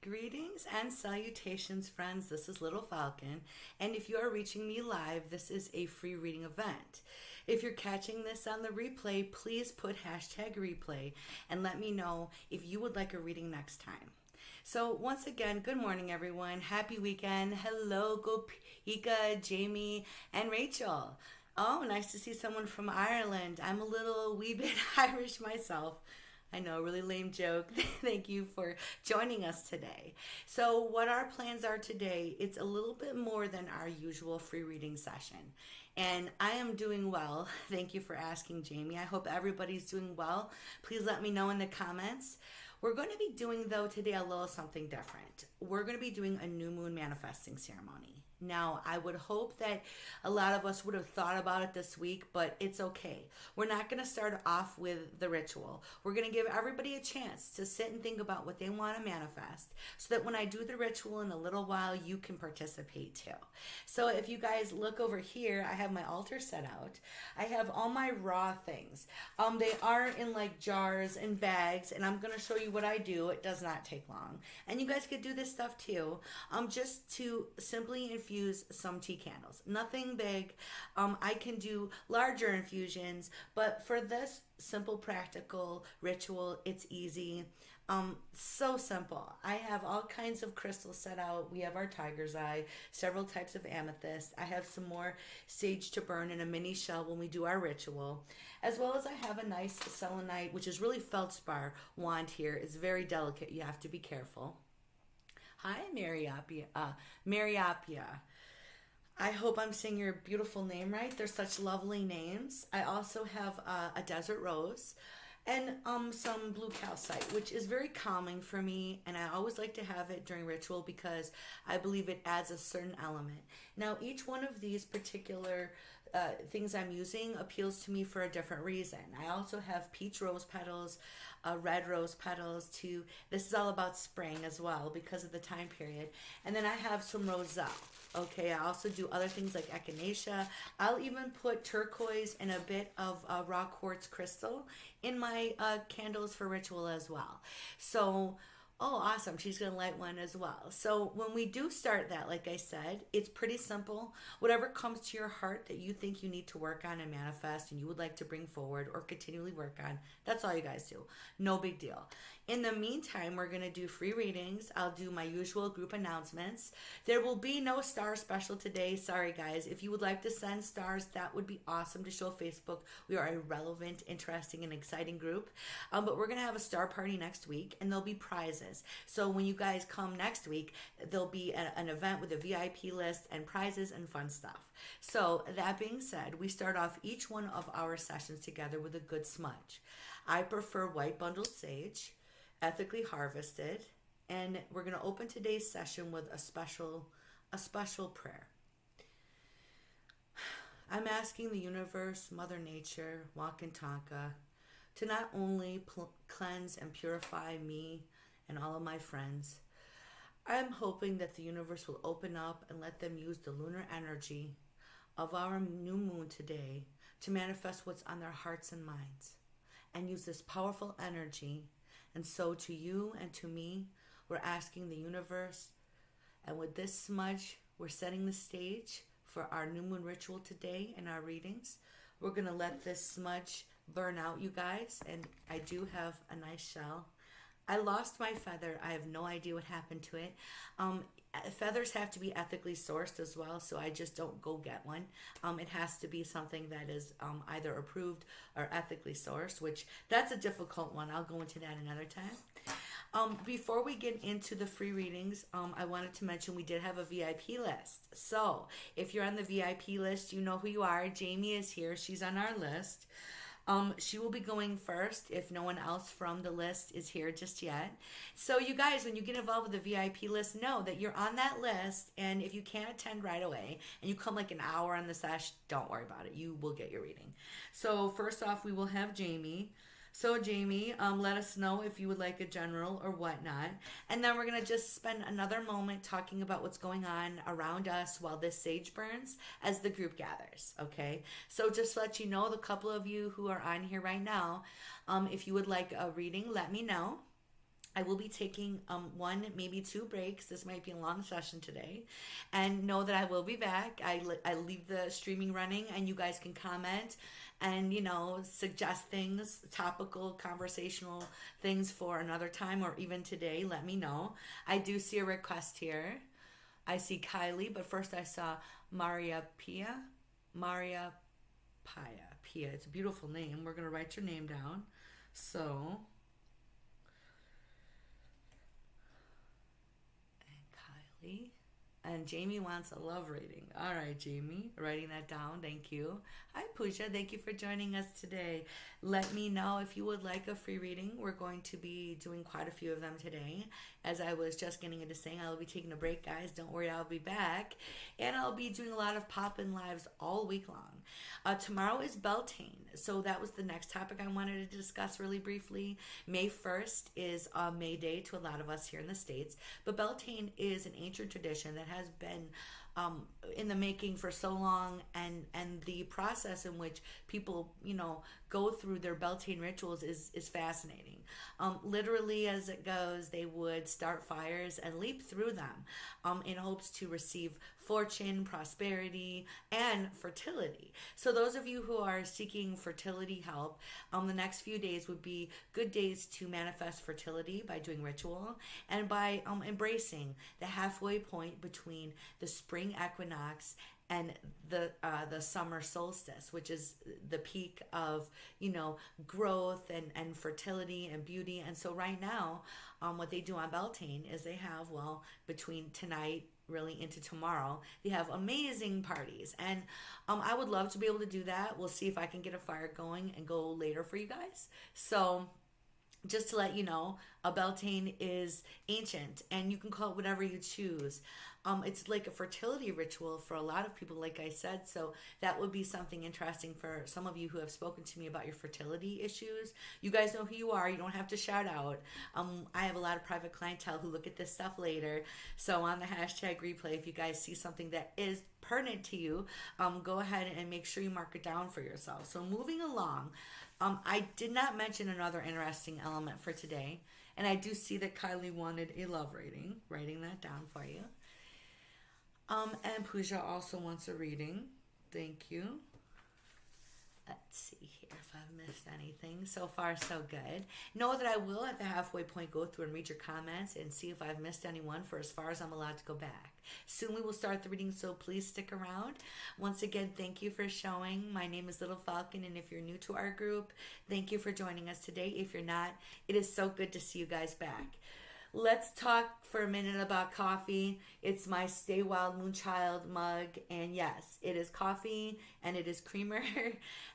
Greetings and salutations, friends. This is Little Falcon, and if you are reaching me live, this is a free reading event. If you're catching this on the replay, please put hashtag replay and let me know if you would like a reading next time. So once again, good morning, everyone. Happy weekend. Hello, Gopika, Jamie, and Rachel. Oh, nice to see someone from Ireland. I'm a wee bit Irish myself. I know, really lame joke. Thank you for joining us today. So what our plans are today, it's a little bit more than our usual free reading session. And I am doing well. Thank you for asking, Jamie. I hope everybody's doing well. Please let me know in the comments. We're going to be doing, though, today a little something different. We're going to be doing a new moon manifesting ceremony. Now, I would hope that a lot of us would have thought about it this week, but it's okay. We're not going to start off with the ritual. We're going to give everybody a chance to sit and think about what they want to manifest so that when I do the ritual in a little while, you can participate too. So if you guys look over here, I have my altar set out. I have all my raw things. They are in like jars and bags, and I'm going to show you what I do. It does not take long. And you guys could do this stuff too, just to simply infuse some tea candles. Nothing big. I can do larger infusions, but for this simple, practical ritual, it's easy. So simple. I have all kinds of crystals set out. We have our tiger's eye, several types of amethyst. I have some more sage to burn in a mini shell when we do our ritual, as well as I have a nice selenite, which is really feldspar wand here. It's very delicate. You have to be careful. Hi, Mariapia. I hope I'm saying your beautiful name right. They're such lovely names. I also have a desert rose and some blue calcite, which is very calming for me, and I always like to have it during ritual because I believe it adds a certain element. Now, each one of these particular things I'm using appeals to me for a different reason. I also have peach rose petals, red rose petals too. This is all about spring as well because of the time period. And then I have some roselle. Okay, I also do other things like echinacea. I'll even put turquoise and a bit of raw quartz crystal in my candles for ritual as well. So, oh, awesome. She's going to light one as well. So when we do start that, like I said, it's pretty simple. Whatever comes to your heart that you think you need to work on and manifest and you would like to bring forward or continually work on, that's all you guys do. No big deal. In the meantime, we're going to do free readings. I'll do my usual group announcements. There will be no star special today. Sorry, guys. If you would like to send stars, that would be awesome to show Facebook. We are a relevant, interesting, and exciting group. But we're going to have a star party next week, and there'll be prizes. So when you guys come next week, there'll be an event with a VIP list and prizes and fun stuff. So that being said, we start off each one of our sessions together with a good smudge. I prefer white bundled sage, ethically harvested, and we're going to open today's session with a special prayer. I'm asking the universe, Mother Nature, Wakantanka, to not only cleanse and purify me and all of my friends. I'm hoping that the universe will open up and let them use the lunar energy of our new moon today to manifest what's on their hearts and minds, and use this powerful energy. And so to you and to me, we're asking the universe, and with this smudge, we're setting the stage for our new moon ritual today in our readings. We're going to let this smudge burn out, you guys, and I do have a nice shell. I lost my feather. I have no idea what happened to it. Feathers have to be ethically sourced as well, so I just don't go get one. It has to be something that is either approved or ethically sourced, which that's a difficult one. I'll go into that another time. Before we get into the free readings, I wanted to mention we did have a VIP list. So if you're on the VIP list, you know who you are. Jamie is here. She's on our list. She will be going first if no one else from the list is here just yet. So you guys, when you get involved with the VIP list, know that you're on that list, and if you can't attend right away and you come like an hour on the sesh, don't worry about it. You will get your reading. So first off, we will have Jamie. So Jamie, let us know if you would like a general or whatnot. And then we're going to just spend another moment talking about what's going on around us while this sage burns as the group gathers, okay? So just to let you know, the couple of you who are on here right now, if you would like a reading, let me know. I will be taking one, maybe two breaks. This might be a long session today. And know that I will be back. I leave the streaming running, and you guys can comment and, suggest things, topical, conversational things for another time or even today. Let me know. I do see a request here. I see Kylie, but first I saw Maria Pia. Maria Pia. It's a beautiful name. We're going to write your name down. So... Kylie. And Jamie wants a love reading. All right, Jamie, writing that down. Thank you. Hi, Pooja. Thank you for joining us today. Let me know if you would like a free reading. We're going to be doing quite a few of them today. As I was just getting into saying, I will be taking a break, guys. Don't worry, I'll be back. And I'll be doing a lot of pop-in lives all week long. Tomorrow is Beltane. So that was the next topic I wanted to discuss really briefly. May 1st is May Day to a lot of us here in the States. But Beltane is an ancient tradition that has been in the making for so long, and the process in which people go through their Beltane rituals is fascinating. Literally, as it goes, they would start fires and leap through them in hopes to receive fortune, prosperity, and fertility. So those of you who are seeking fertility help, the next few days would be good days to manifest fertility by doing ritual and by embracing the halfway point between the spring equinox and the summer solstice, which is the peak of growth and fertility and beauty. And so right now, what they do on Beltane is they have, between tonight really into tomorrow, they have amazing parties, and I would love to be able to do that. We'll see if I can get a fire going and go later for you guys. So just to let you know, a Beltane is ancient, and you can call it whatever you choose. It's like a fertility ritual for a lot of people, like I said, so that would be something interesting for some of you who have spoken to me about your fertility issues. You guys know who you are. You don't have to shout out. I have a lot of private clientele who look at this stuff later, so on the hashtag replay, if you guys see something that is pertinent to you, go ahead and make sure you mark it down for yourself. So moving along, I did not mention another interesting element for today, and I do see that Kylie wanted a love reading. Writing that down for you. And Pooja also wants a reading. Thank you. Let's see here if I've missed anything. So far, so good. Know that I will, at the halfway point, go through and read your comments and see if I've missed anyone for as far as I'm allowed to go back. Soon we will start the reading, so please stick around. Once again, thank you for showing. My name is Little Falcon, and if you're new to our group, thank you for joining us today. If you're not, it is so good to see you guys back. Let's talk for a minute about coffee. It's my Stay Wild Moonchild mug, and yes, it is coffee, and it is creamer,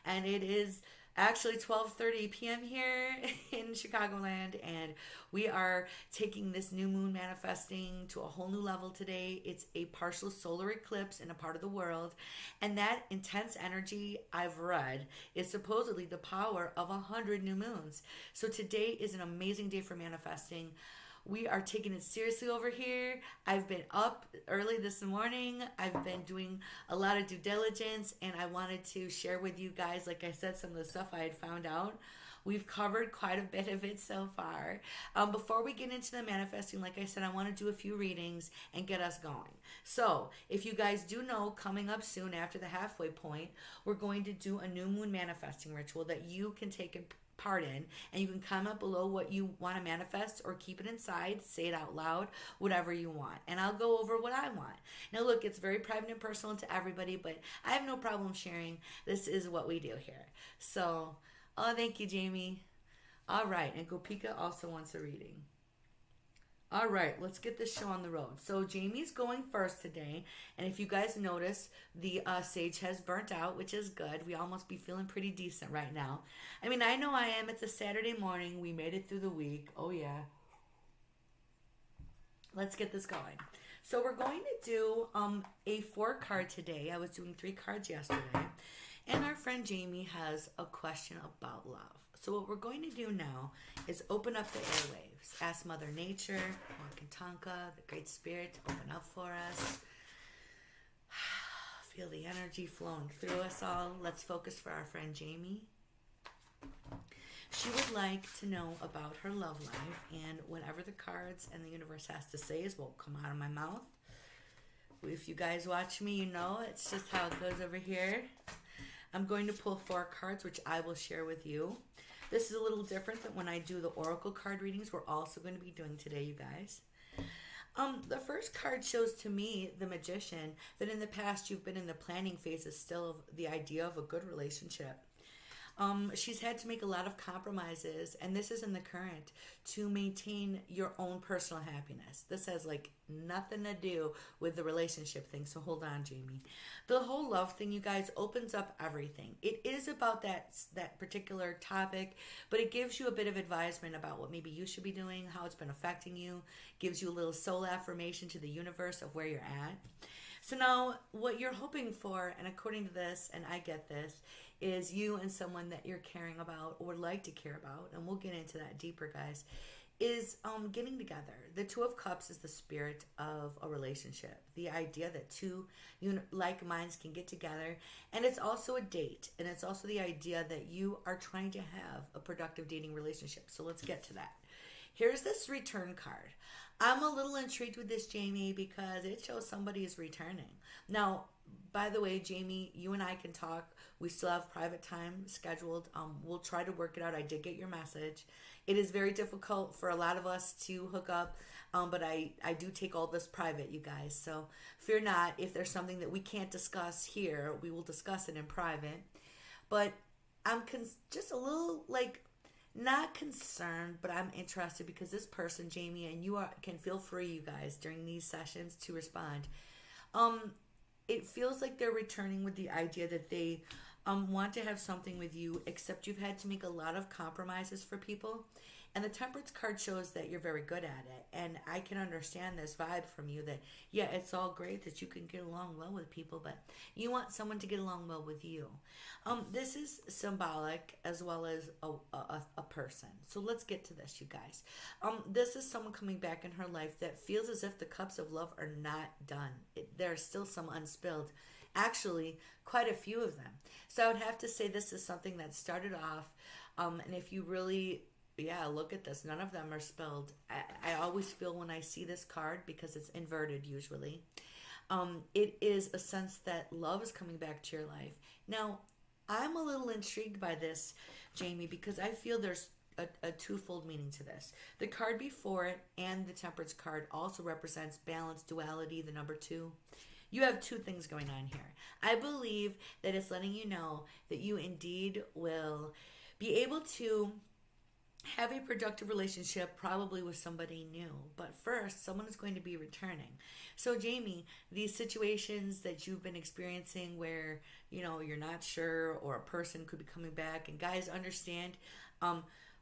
and it is actually 12:30 p.m. here in Chicagoland, and we are taking this new moon manifesting to a whole new level today. It's a partial solar eclipse in a part of the world, and that intense energy, I've read, is supposedly the power of 100 new moons. So today is an amazing day for manifesting. We are taking it seriously over here. I've been up early this morning. I've been doing a lot of due diligence, and I wanted to share with you guys, like I said, some of the stuff I had found out. We've covered quite a bit of it so far. Before we get into the manifesting, like I said, I want to do a few readings and get us going. So, if you guys do know, coming up soon after the halfway point, we're going to do a new moon manifesting ritual that you can take part in, and you can comment below what you want to manifest or keep it inside, say it out loud, whatever you want, and I'll go over what I want. Now look, it's very private and personal to everybody, but I have no problem sharing. This is what we do here. So thank you, Jamie. All right, and Gopika also wants a reading. All right, let's get this show on the road. So Jamie's going first today, and if you guys notice, the sage has burnt out, which is good. We all must be feeling pretty decent right now. I mean, I know I am. It's a Saturday morning. We made it through the week. Oh, yeah. Let's get this going. So we're going to do a 4-card today. I was doing 3 cards yesterday, and our friend Jamie has a question about love. So what we're going to do now is open up the airwaves. Ask Mother Nature, Wakantanka, the Great Spirit, to open up for us. Feel the energy flowing through us all. Let's focus for our friend Jamie. She would like to know about her love life, and whatever the cards and the universe has to say is what will come out of my mouth. If you guys watch me, you know it's just how it goes over here. I'm going to pull 4 cards, which I will share with you. This is a little different than when I do the oracle card readings we're also going to be doing today, you guys. The first card shows to me, the Magician, that in the past you've been in the planning phases still of the idea of a good relationship. She's had to make a lot of compromises, and this is in the current, to maintain your own personal happiness. This has like nothing to do with the relationship thing, so hold on, Jamie. The whole love thing, you guys, opens up everything. It is about that particular topic, but it gives you a bit of advisement about what maybe you should be doing, how it's been affecting you, gives you a little soul affirmation to the universe of where you're at. So now, what you're hoping for, and according to this, and I get this, is you and someone that you're caring about or would like to care about, and we'll get into that deeper, guys, is getting together. The Two of Cups is the spirit of a relationship. The idea that two like minds can get together, and it's also a date, and it's also the idea that you are trying to have a productive dating relationship. So let's get to that. Here's this return card. I'm a little intrigued with this, Jamie, because it shows somebody is returning. Now, by the way, Jamie, you and I can talk. We still have private time scheduled. We'll try to work it out. I did get your message. It is very difficult for a lot of us to hook up, but I do take all this private, you guys. So fear not. If there's something that we can't discuss here, we will discuss it in private. But I'm just a little, like, not concerned, but I'm interested because this person, Jamie, and you can feel free, you guys, during these sessions to respond. It feels like they're returning with the idea that they want to have something with you, except you've had to make a lot of compromises for people. And the Temperance card shows that you're very good at it. And I can understand this vibe from you that, yeah, it's all great that you can get along well with people, but you want someone to get along well with you. This is symbolic as well as a person. So let's get to this, you guys. This is someone coming back in her life that feels as if the cups of love are not done. There are still some unspilled. Actually, quite a few of them. So I would have to say this is something that started off, and if you really... yeah, look at this. None of them are spilled. I always feel when I see this card, because it's inverted usually, it is a sense that love is coming back to your life. Now, I'm a little intrigued by this, Jamie, because I feel there's a twofold meaning to this. The card before it and the Temperance card also represents balance, duality, the number 2. You have 2 things going on here. I believe that it's letting you know that you indeed will be able to have a productive relationship, probably with somebody new. But first, someone is going to be returning. So, Jamie, these situations that you've been experiencing where, you're not sure, or a person could be coming back, and guys, understand,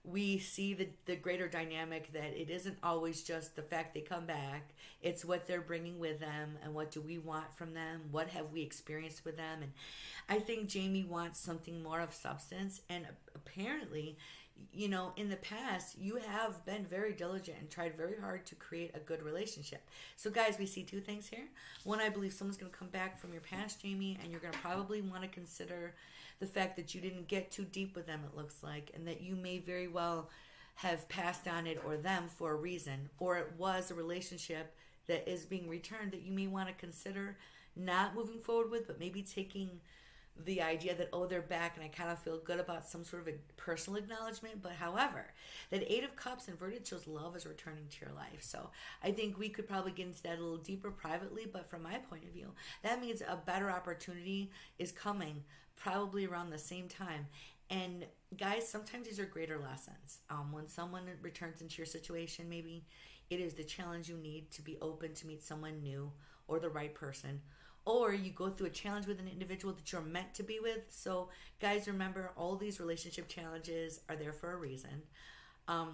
we see the greater dynamic that it isn't always just the fact they come back. It's what they're bringing with them, and what do we want from them? What have we experienced with them? And I think Jamie wants something more of substance, and apparently, in the past, you have been very diligent and tried very hard to create a good relationship. So, guys, we see 2 things here. One, I believe someone's going to come back from your past, Jamie, and you're going to probably want to consider the fact that you didn't get too deep with them, it looks like, and that you may very well have passed on it or them for a reason, or it was a relationship that is being returned that you may want to consider not moving forward with, but maybe taking the idea that, oh, they're back and I kind of feel good about some sort of a personal acknowledgement. But however, that 8 of Cups inverted shows love is returning to your life. So I think we could probably get into that a little deeper privately, but from my point of view, that means a better opportunity is coming probably around the same time. And guys, sometimes these are greater lessons. When someone returns into your situation, maybe it is the challenge you need to be open to meet someone new or the right person. Or you go through a challenge with an individual that you're meant to be with. So, guys, remember, all these relationship challenges are there for a reason.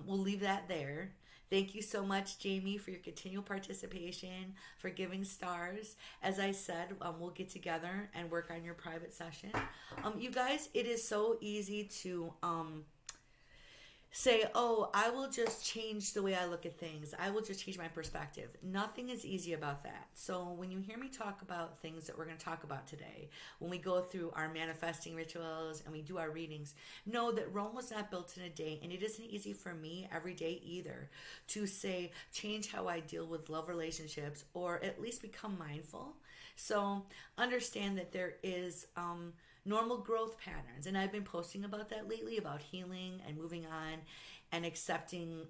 We'll leave that there. Thank you so much, Jamie, for your continual participation, for giving stars. As I said, we'll get together and work on your private session. You guys, it is so easy to say, oh, I will just change the way I look at things. I will just change my perspective. Nothing is easy about that. So when you hear me talk about things that we're going to talk about today, when we go through our manifesting rituals and we do our readings, know that Rome was not built in a day, and it isn't easy for me every day either to say, change how I deal with love relationships, or at least become mindful. So understand that there is normal growth patterns. And I've been posting about that lately, about healing and moving on and accepting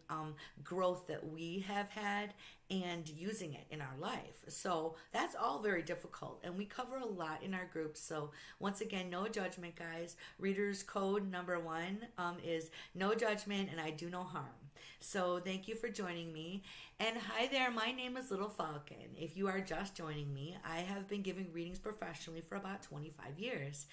growth that we have had and using it in our life. So that's all very difficult. And we cover a lot in our groups. So once again, no judgment, guys. Readers code number 1 is no judgment, and I do no harm. So thank you for joining me. And hi there, my name is Little Falcon. If you are just joining me, I have been giving readings professionally for about 25 years.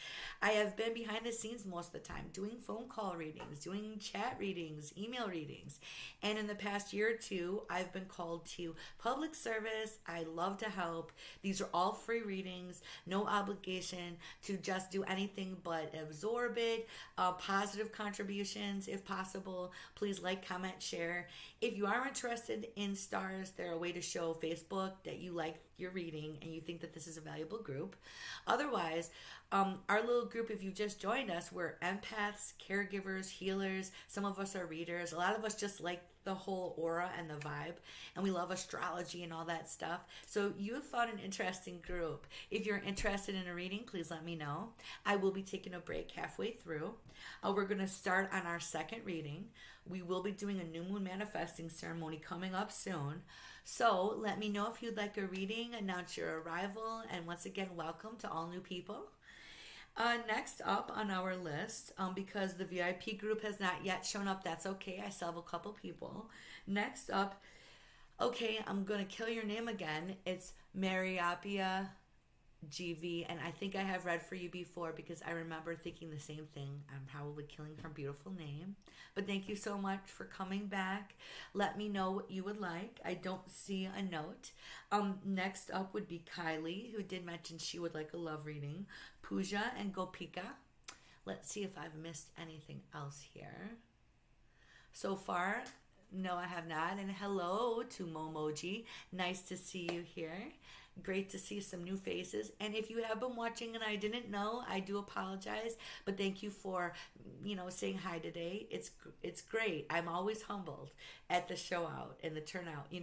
I have been behind the scenes most of the time, doing phone call readings, doing chat readings, email readings. And in the past year or two, I've been called to public service. I love to help. These are all free readings, no obligation to just do anything but absorb it, positive contributions if possible. Please like, comment, share. If you are interested in stars, they're a way to show Facebook that you like your reading and you think that this is a valuable group. Otherwise, our little group, if you just joined us, we're empaths, caregivers, healers. Some of us are readers. A lot of us just like the whole aura and the vibe, and we love astrology and all that stuff. So you have found an interesting group. If you're interested in a reading, please let me know. I will be taking a break halfway through. We're going to start on our second reading. We will be doing a new moon manifesting ceremony coming up soon. So let me know if you'd like a reading, announce your arrival, and once again, welcome to all new people. Next up on our list, because the VIP group has not yet shown up, that's okay. I still have a couple people. Next up, okay, I'm going to kill your name again. It's Mariapia GV, and I think I have read for you before because I remember thinking the same thing. I'm probably killing her beautiful name. But thank you so much for coming back. Let me know what you would like. I don't see a note. Next up would be Kylie, who did mention she would like a love reading. Pooja and Gopika. Let's see if I've missed anything else here. So far, no, I have not. And hello to Momoji. Nice to see you here. Great to see some new faces. And if you have been watching and I didn't know, I do apologize. But thank you for, saying hi today. It's great. I'm always humbled at the show out and the turnout,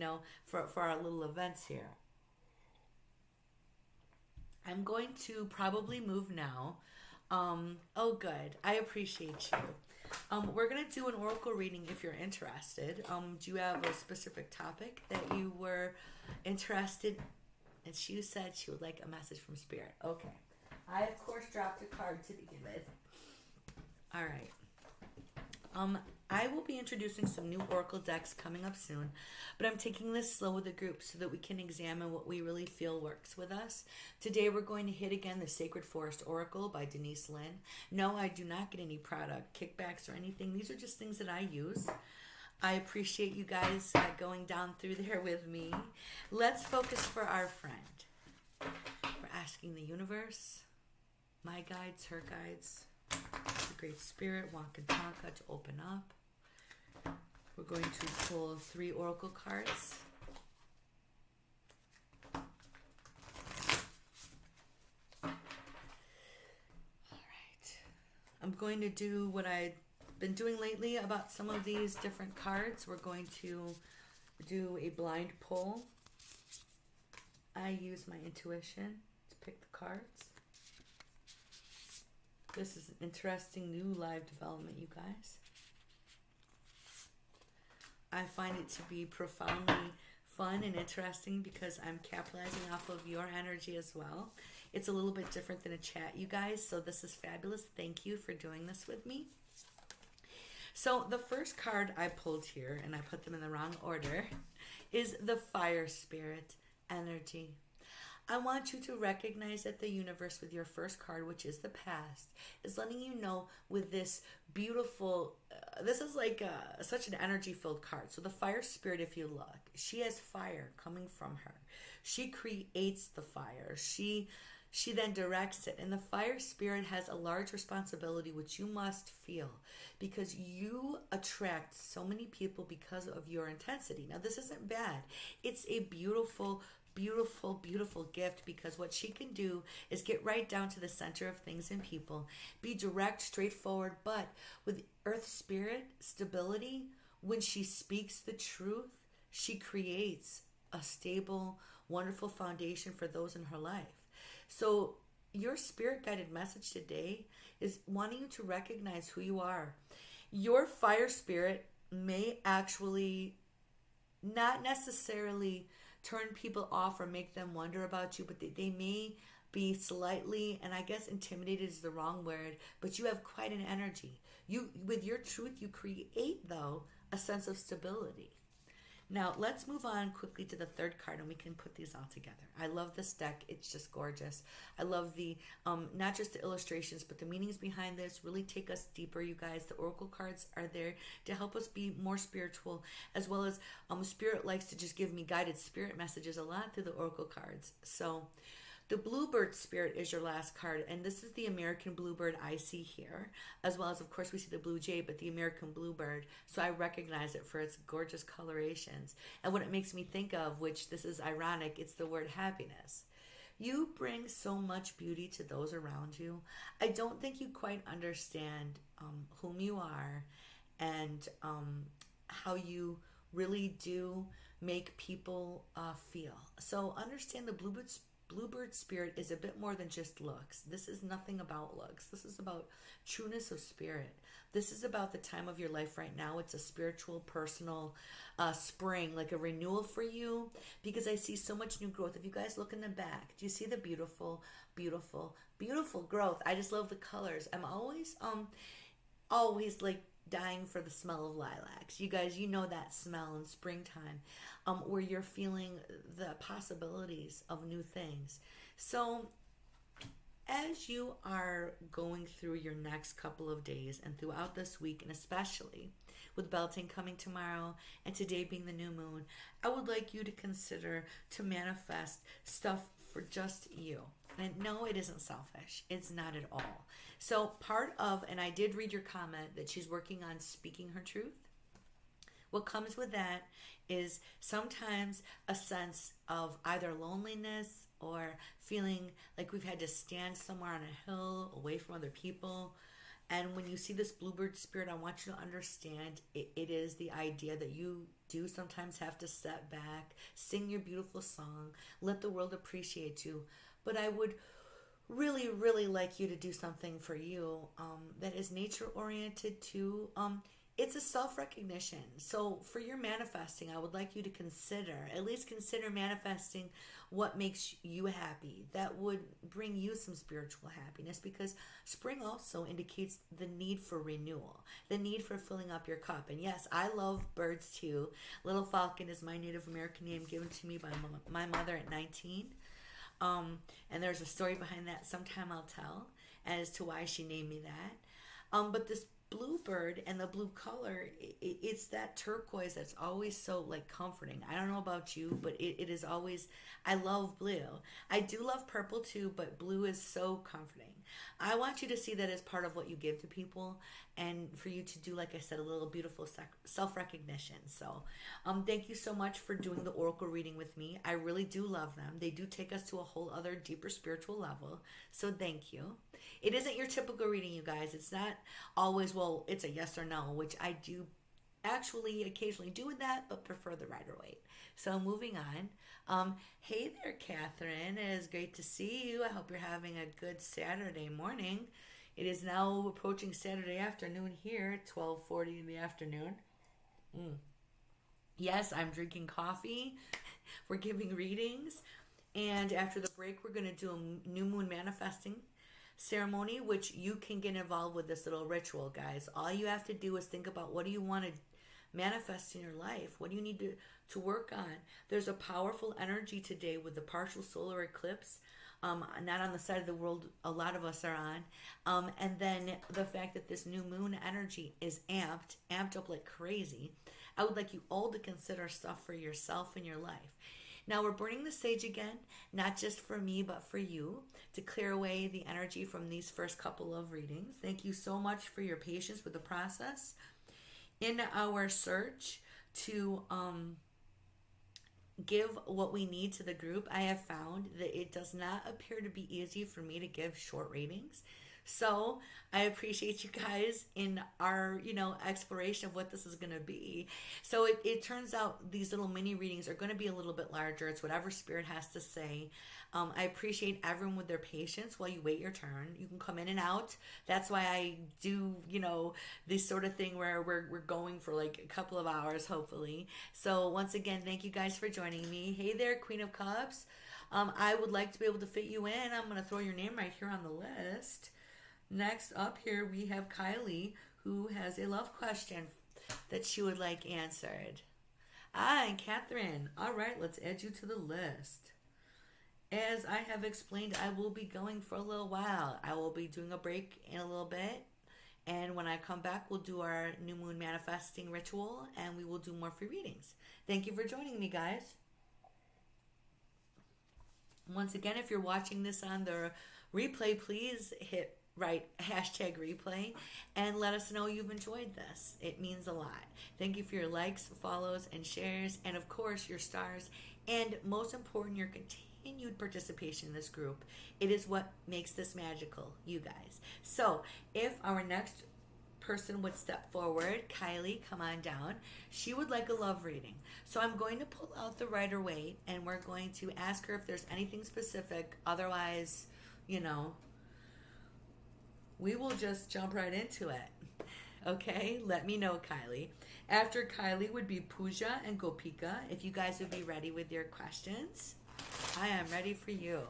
for our little events here. I'm going to probably move now. Oh, good. I appreciate you. We're going to do an oracle reading if you're interested. Do you have a specific topic that you were interested in? And she said she would like a message from Spirit. Okay. I, of course, dropped a card to begin with. All right. I will be introducing some new oracle decks coming up soon, but I'm taking this slow with the group so that we can examine what we really feel works with us. Today, we're going to hit again the Sacred Forest Oracle by Denise Lynn. No, I do not get any product kickbacks or anything. These are just things that I use. I appreciate you guys going down through there with me. Let's focus for our friend. We're asking the universe, my guides, her guides, the Great Spirit, Wankantanka, to open up. We're going to pull 3 oracle cards. All right. I'm going to do what I been doing lately about some of these different cards. We're going to do a blind pull. I use my intuition to pick the cards. This is an interesting new live development, you guys. I find it to be profoundly fun and interesting because I'm capitalizing off of your energy as well. It's a little bit different than a chat, you guys, so this is fabulous. Thank you for doing this with me. So the first card I pulled here, and I put them in the wrong order, is the Fire Spirit energy. I want you to recognize that the universe with your first card, which is the past, is letting you know with this beautiful, this is like such an energy-filled card. So the Fire Spirit, if you look, she has fire coming from her. She creates the fire. She She then directs it, and the fire spirit has a large responsibility which you must feel because you attract so many people because of your intensity. Now, this isn't bad, it's a beautiful, beautiful, beautiful gift because what she can do is get right down to the center of things and people, be direct, straightforward, but with earth spirit stability. When she speaks the truth, she creates a stable, wonderful foundation for those in her life. So, your spirit guided message today is wanting you to recognize who you are. Your fire spirit may actually not necessarily turn people off or make them wonder about you, but they may be slightly, and I guess intimidated is the wrong word, but you have quite an energy. You, with your truth, you create, though, a sense of stability. Now, let's move on quickly to the third card and we can put these all together. I love this deck. It's just gorgeous. I love the, not just the illustrations, but the meanings behind this really take us deeper, you guys. The oracle cards are there to help us be more spiritual, as well as Spirit likes to just give me guided spirit messages a lot through the oracle cards. So, the bluebird spirit is your last card, and this is the American bluebird I see here, as well as, of course, we see the blue jay, but the American bluebird, so I recognize it for its gorgeous colorations. And what it makes me think of, which this is ironic, it's the word happiness. You bring so much beauty to those around you. I don't think you quite understand whom you are and how you really do make people feel. So understand the Bluebird spirit is a bit more than just looks. This is nothing about looks. This is about trueness of spirit. This is about the time of your life right now. It's a spiritual, personal spring, like a renewal for you, because I see so much new growth. If you guys look in the back, do you see the beautiful, beautiful, beautiful growth? I just love the colors. I'm always like dying for the smell of lilacs. You guys, you know that smell in springtime, where you're feeling the possibilities of new things. So as you are going through your next couple of days and throughout this week, and especially with Beltane coming tomorrow and today being the new moon, I would like you to consider to manifest stuff for just you. And no, it isn't selfish. It's not at all. So part of, and I did read your comment that she's working on speaking her truth. What comes with that is sometimes a sense of either loneliness or feeling like we've had to stand somewhere on a hill away from other people. And when you see this bluebird spirit, I want you to understand it is the idea that you do sometimes have to step back, sing your beautiful song, let the world appreciate you. But I would really, really like you to do something for you that is nature oriented too. It's a self-recognition. So for your manifesting, I would like you to at least consider manifesting what makes you happy. That would bring you some spiritual happiness, because spring also indicates the need for renewal, the need for filling up your cup. And yes, I love birds too. Little Falcon is my Native American name given to me by my mother at 19. And there's a story behind that sometime I'll tell as to why she named me that. But this bluebird and the blue color, it's that turquoise that's always so like comforting. I don't know about you, but it is always, I love blue. I do love purple too, but blue is so comforting. I want you to see that as part of what you give to people, and for you to do, like I said, a little beautiful self-recognition. So thank you so much for doing the oracle reading with me. I really do love them. They do take us to a whole other deeper spiritual level. So thank you. It isn't your typical reading, you guys. It's not always, well, it's a yes or no, which I do actually occasionally do with that, but prefer the rider weight. So moving on. Hey there, Catherine. It is great to see you. I hope you're having a good Saturday morning. It is now approaching Saturday afternoon here at 12:40 in the afternoon. Yes, I'm drinking coffee. We're giving readings. And after the break, we're going to do a new moon manifesting ceremony, which you can get involved with this little ritual, guys. All you have to do is think about, what do you want to manifest in your life? What do you need to work on? There's a powerful energy today with the partial solar eclipse, not on the side of the world a lot of us are on, and then the fact that this new moon energy is amped up like crazy. I would like you all to consider stuff for yourself in your life. Now we're burning the sage again, not just for me, but for you, to clear away the energy from these first couple of readings. Thank you so much for your patience with the process. In our search to give what we need to the group, I have found that it does not appear to be easy for me to give short readings. So I appreciate you guys in our, exploration of what this is going to be. So it turns out these little mini readings are going to be a little bit larger. It's whatever Spirit has to say. I appreciate everyone with their patience while you wait your turn. You can come in and out. That's why I do, this sort of thing where we're going for like a couple of hours, hopefully. So once again, thank you guys for joining me. Hey there, Queen of Cups. I would like to be able to fit you in. I'm going to throw your name right here on the list. Next up here, we have Kylie, who has a love question that she would like answered. And Catherine. All right, let's add you to the list. As I have explained, I will be going for a little while. I will be doing a break in a little bit. And when I come back, we'll do our new moon manifesting ritual, and we will do more free readings. Thank you for joining me, guys. Once again, if you're watching this on the replay, please hit #replay and let us know you've enjoyed this. It means a lot. Thank you for your likes, follows, and shares, and of course your stars, and most important, your continued participation in this group. It is what makes this magical, you guys. So if our next person would step forward, Kylie, come on down. She would like a love reading. So I'm going to pull out the Rider-Waite, and we're going to ask her if there's anything specific. Otherwise, we will just jump right into it. Okay, let me know, Kylie. After Kylie would be Pooja and Gopika. If you guys would be ready with your questions, I am ready for you.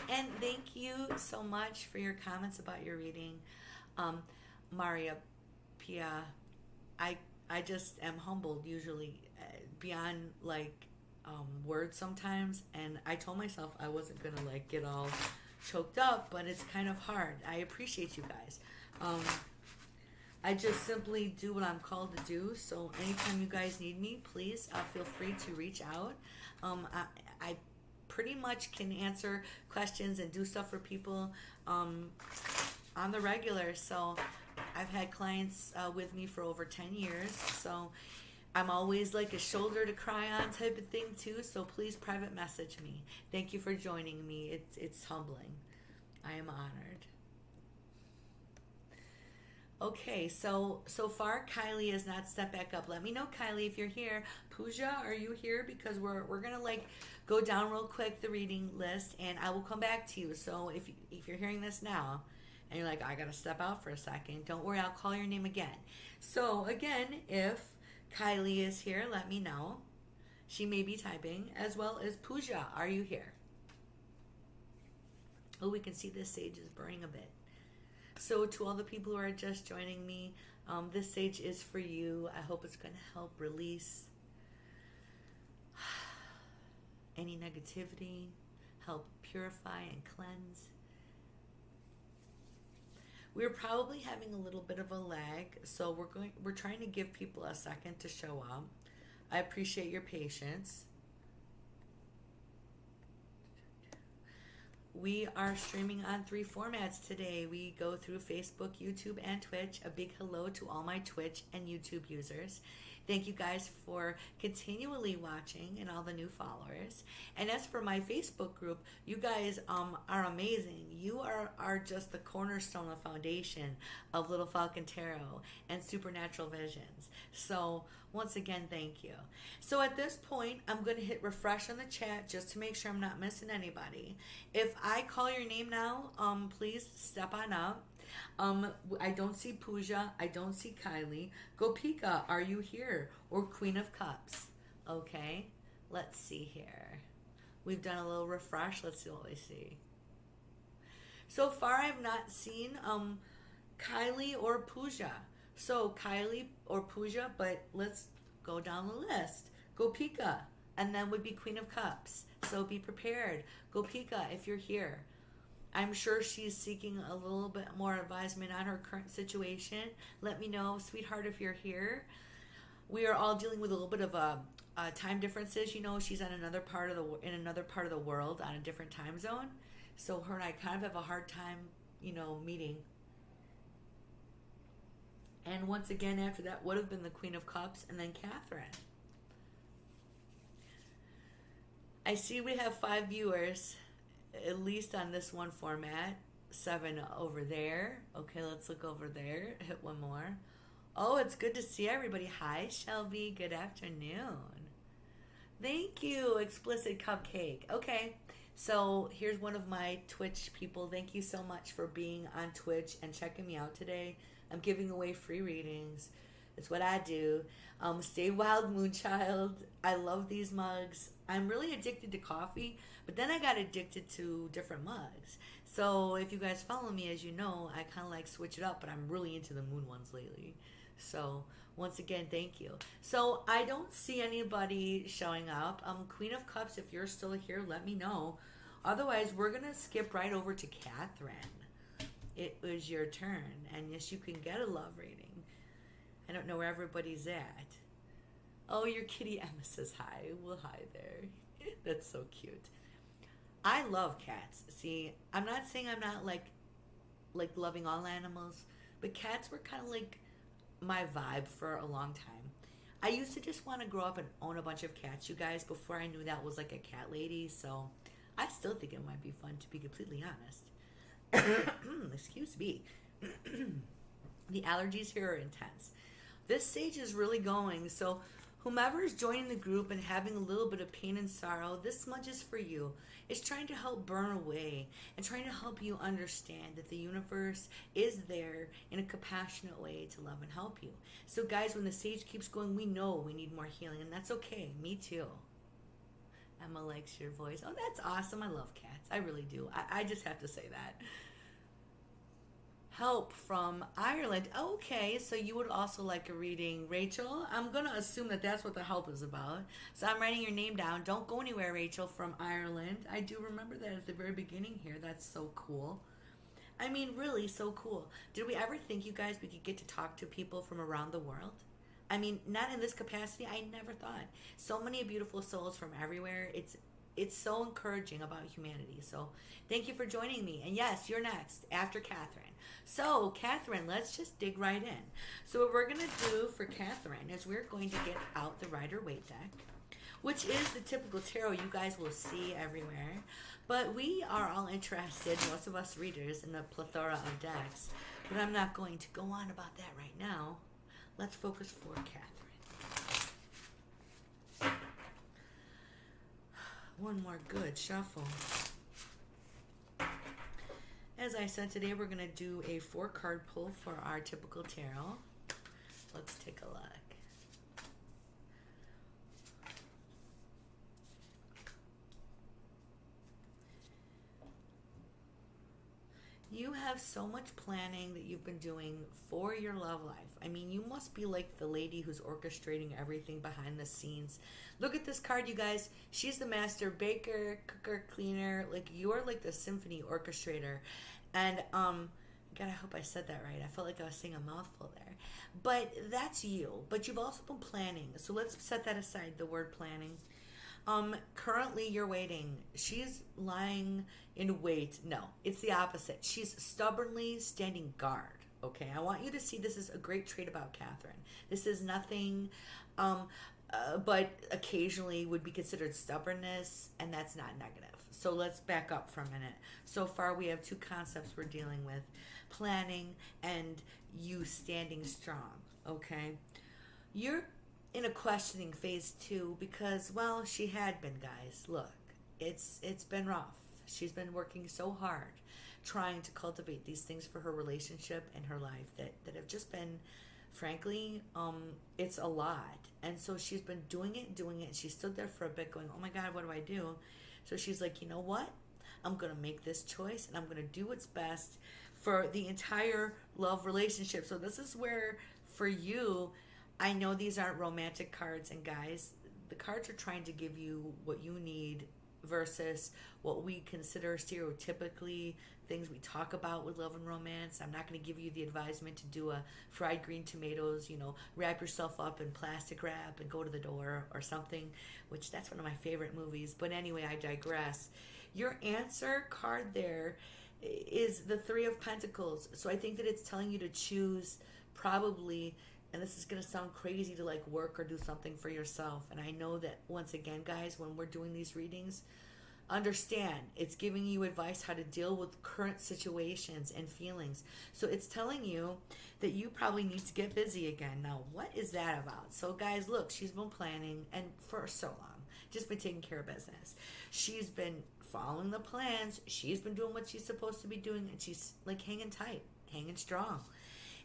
And thank you so much for your comments about your reading. Maria Pia, I just am humbled usually beyond words sometimes, and I told myself I wasn't gonna get all choked up, but it's kind of hard. I appreciate you guys. I just simply do what I'm called to do. So anytime you guys need me, please feel free to reach out. I pretty much can answer questions and do stuff for people on the regular. So I've had clients with me for over 10 years. So I'm always like a shoulder to cry on type of thing too. So please private message me. Thank you for joining me. It's humbling. I am honored. Okay, so far Kylie has not stepped back up. Let me know, Kylie, if you're here. Pooja, are you here? Because we're gonna go down real quick the reading list, and I will come back to you. So if you're hearing this now and you're like, I gotta step out for a second, don't worry, I'll call your name again. So again, if Kylie is here, let me know. She may be typing, as well as Pooja. Are you here? Oh, we can see this sage is burning a bit. So to all the people who are just joining me, this sage is for you. I hope it's going to help release any negativity, help purify and cleanse. We're probably having a little bit of a lag, so we're trying to give people a second to show up. I appreciate your patience. We are streaming on 3 formats today. We go through Facebook, YouTube, and Twitch. A big hello to all my Twitch and YouTube users. Thank you guys for continually watching and all the new followers. And as for my Facebook group, you guys are amazing. You are just the cornerstone of foundation of Little Falcon Tarot and Supernatural Visions. So once again, thank you. So at this point, I'm going to hit refresh on the chat just to make sure I'm not missing anybody. If I call your name now, please step on up. I don't see Pooja. I don't see Kylie. Gopika, are you here? Or Queen of Cups. Okay, let's see here. We've done a little refresh. Let's see what we see. So far, I've not seen Kylie or Pooja. So Kylie or Pooja, but let's go down the list. Gopika, and then would be Queen of Cups. So be prepared. Gopika, if you're here. I'm sure she's seeking a little bit more advisement on her current situation. Let me know, sweetheart, if you're here. We are all dealing with a little bit of time differences. You know, she's on another part of in another part of the world on a different time zone. So her and I kind of have a hard time, you know, meeting. And once again, after that would have been the Queen of Cups and then Catherine. I see we have 5 viewers, at least on this one format. 7 over there. Okay, let's look over there. Hit one more. Oh, it's good to see everybody. Hi, Shelby. Good afternoon. Thank you, Explicit Cupcake. Okay, so here's one of my Twitch people. Thank you so much for being on Twitch and checking me out today. I'm giving away free readings. It's what I do. Stay wild, Moonchild. I love these mugs. I'm really addicted to coffee, but then I got addicted to different mugs. So if you guys follow me, as you know, I kind of like switch it up, but I'm really into the moon ones lately. So once again, thank you. So I don't see anybody showing up. Queen of Cups, if you're still here, let me know. Otherwise, we're going to skip right over to Catherine. It was your turn. And yes, you can get a love reading. I don't know where everybody's at. Oh, your kitty Emma says hi. Well, hi there. That's so cute. I love cats. See, I'm not saying I'm not like loving all animals, but cats were kind of like my vibe for a long time. I used to just want to grow up and own a bunch of cats, you guys, before I knew that was like a cat lady. So I still think it might be fun, to be completely honest. Excuse me. The allergies here are intense. This sage is really going, so whomever is joining the group and having a little bit of pain and sorrow, this smudge is for you. It's trying to help burn away and trying to help you understand that the universe is there in a compassionate way to love and help you. So guys, when the sage keeps going, we know we need more healing, and that's okay. Me too. Emma likes your voice. Oh, that's awesome. I love cats. I really do. I just have to say that. Help from Ireland. Okay, so you would also like a reading, Rachel. I'm going to assume that that's what the help is about. So I'm writing your name down. Don't go anywhere, Rachel, from Ireland. I do remember that at the very beginning here. That's so cool. I mean, really so cool. Did we ever think, you guys, we could get to talk to people from around the world? I mean, not in this capacity. I never thought. So many beautiful souls from everywhere. It's so encouraging about humanity. So thank you for joining me. And yes, you're next after Catherine. So Catherine, let's just dig right in. So what we're going to do for Catherine is we're going to get out the Rider-Waite deck, which is the typical tarot you guys will see everywhere. But we are all interested, most of us readers, in the plethora of decks. But I'm not going to go on about that right now. Let's focus for Catherine. One more good shuffle. As I said, today we're going to do a 4-card pull for our typical tarot. Let's take a look. You have so much planning that you've been doing for your love life. I mean, you must be like the lady who's orchestrating everything behind the scenes. Look at this card, you guys. She's the master baker, cooker, cleaner. Like, you're like the symphony orchestrator. And, God, I hope I said that right. I felt like I was saying a mouthful there. But that's you. But you've also been planning. So let's set that aside, the word planning. Currently you're waiting. She's lying in wait. No, it's the opposite. She's stubbornly standing guard. Okay, I want you to see this is a great trait about Catherine. This is nothing, but occasionally would be considered stubbornness, and that's not negative. So let's back up for a minute. So far we have 2 concepts we're dealing with: planning and you standing strong. Okay, you're in a questioning phase too, because, well, she had been, guys. Look, it's been rough. She's been working so hard trying to cultivate these things for her relationship and her life that have just been, frankly, it's a lot. And so she's been doing it. She stood there for a bit going, oh my God, what do I do? So she's like, you know what? I'm going to make this choice, and I'm going to do what's best for the entire love relationship. So this is where, for you, I know these aren't romantic cards, and guys, the cards are trying to give you what you need versus what we consider stereotypically things we talk about with love and romance. I'm not going to give you the advisement to do a fried green tomatoes, wrap yourself up in plastic wrap and go to the door or something, which that's one of my favorite movies. But anyway, I digress. Your answer card there is the Three of Pentacles. So I think that it's telling you to choose probably, and this is going to sound crazy, to like work or do something for yourself. And I know that once again, guys, when we're doing these readings, understand it's giving you advice how to deal with current situations and feelings. So it's telling you that you probably need to get busy again. Now, what is that about? So guys, look, she's been planning and for so long, just been taking care of business. She's been following the plans. She's been doing what she's supposed to be doing, and she's like hanging tight, hanging strong.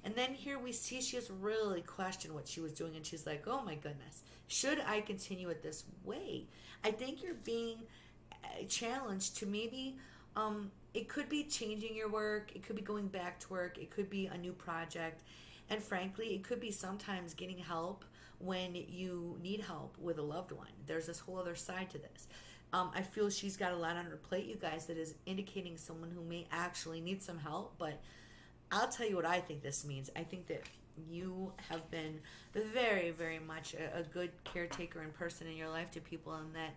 And then here we see she has really questioned what she was doing, and she's like, oh my goodness, should I continue it this way? I think you're being challenged to maybe, it could be changing your work, it could be going back to work, it could be a new project, and frankly, it could be sometimes getting help when you need help with a loved one. There's this whole other side to this. I feel she's got a lot on her plate, you guys, that is indicating someone who may actually need some help, but I'll tell you what I think this means. I think that you have been very, very much a good caretaker and person in your life to people, and that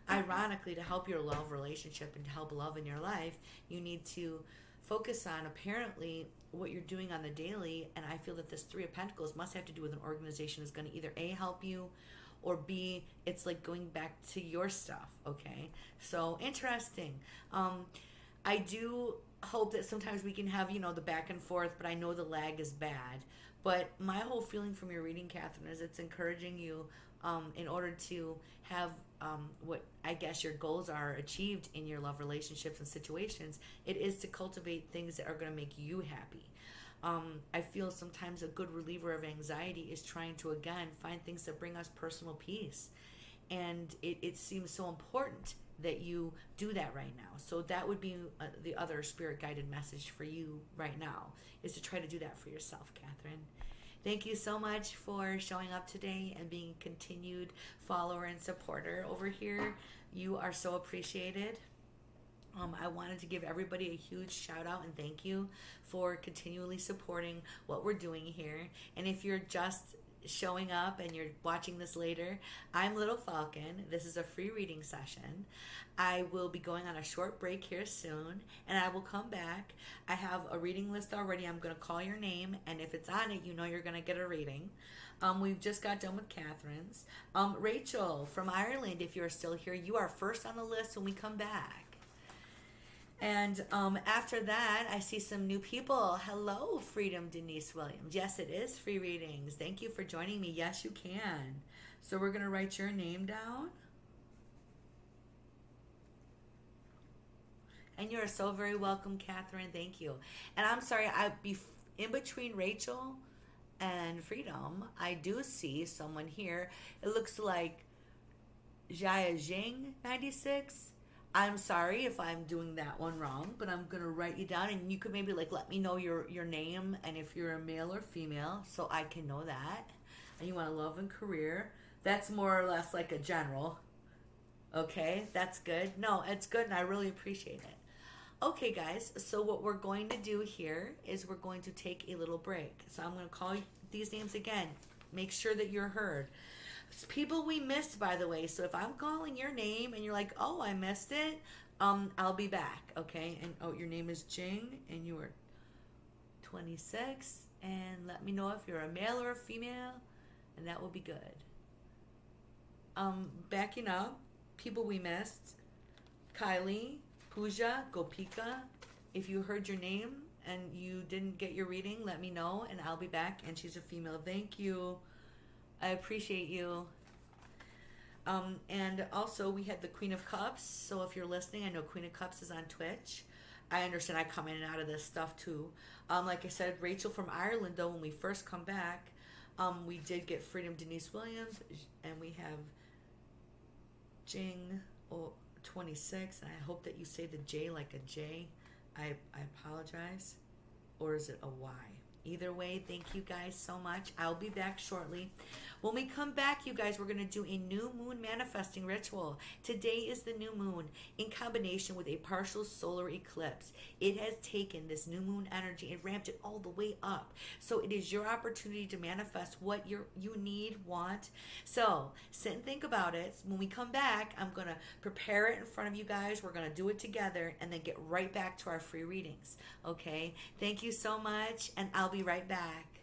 ironically, to help your love relationship and to help love in your life, you need to focus on apparently what you're doing on the daily. And I feel that this Three of Pentacles must have to do with an organization that's going to either A, help you, or B, it's like going back to your stuff. Okay, so interesting. I do hope that sometimes we can have, the back and forth, but I know the lag is bad. But my whole feeling from your reading, Catherine, is it's encouraging you in order to have what I guess your goals are achieved in your love relationships and situations. It is to cultivate things that are going to make you happy. I feel sometimes a good reliever of anxiety is trying to, again, find things that bring us personal peace. And it seems so important that you do that right now. So that would be the other spirit-guided message for you right now, is to try to do that for yourself, Catherine. Thank you so much for showing up today and being a continued follower and supporter over here. You are so appreciated. I wanted to give everybody a huge shout out and thank you for continually supporting what we're doing here. And if you're just showing up and you're watching this later, I'm Little Falcon. This is a free reading session. I will be going on a short break here soon, and I will come back. I have a reading list already. I'm going to call your name, and if it's on it, you're going to get a reading. We've just got done with Catherine's. Rachel from Ireland, if you're still here, you are first on the list when we come back. And after that, I see some new people. Hello, Freedom Denise Williams. Yes, it is free readings. Thank you for joining me. Yes, you can. So we're going to write your name down. And you're so very welcome, Catherine. Thank you. And I'm sorry, in between Rachel and Freedom, I do see someone here. It looks like Jia Jing 96. I'm sorry if I'm doing that one wrong, but I'm going to write you down, and you could maybe let me know your name and if you're a male or female so I can know that. And you want a love and career. That's more or less like a general. Okay, that's good. No, it's good, and I really appreciate it. Okay, guys, so what we're going to do here is we're going to take a little break. So I'm going to call these names again. Make sure that you're heard. It's people we missed, by the way. So if I'm calling your name and you're like, oh, I missed it, I'll be back, okay? And your name is Jing, and you are 26, and let me know if you're a male or a female, and that will be good. Backing up, people we missed: Kylie, Pooja, Gopika. If you heard your name and you didn't get your reading, let me know, and I'll be back. And she's a female. Thank you. I appreciate you. And also we had the Queen of Cups. So if you're listening, I know Queen of Cups is on Twitch. I understand I come in and out of this stuff too. Like I said, Rachel from Ireland, though, when we first come back, we did get Freedom Denise Williams, and we have Jing 26. And I hope that you say the J like a J. I apologize. Or is it a Y? Either way, thank you guys so much. I'll be back shortly. When we come back, you guys, we're going to do a new moon manifesting ritual. Today is the new moon in combination with a partial solar eclipse. It has taken this new moon energy and ramped it all the way up. So it is your opportunity to manifest what you need, want. So sit and think about it. When we come back, I'm going to prepare it in front of you guys. We're going to do it together and then get right back to our free readings. Okay? Thank you so much, and I'll be right back.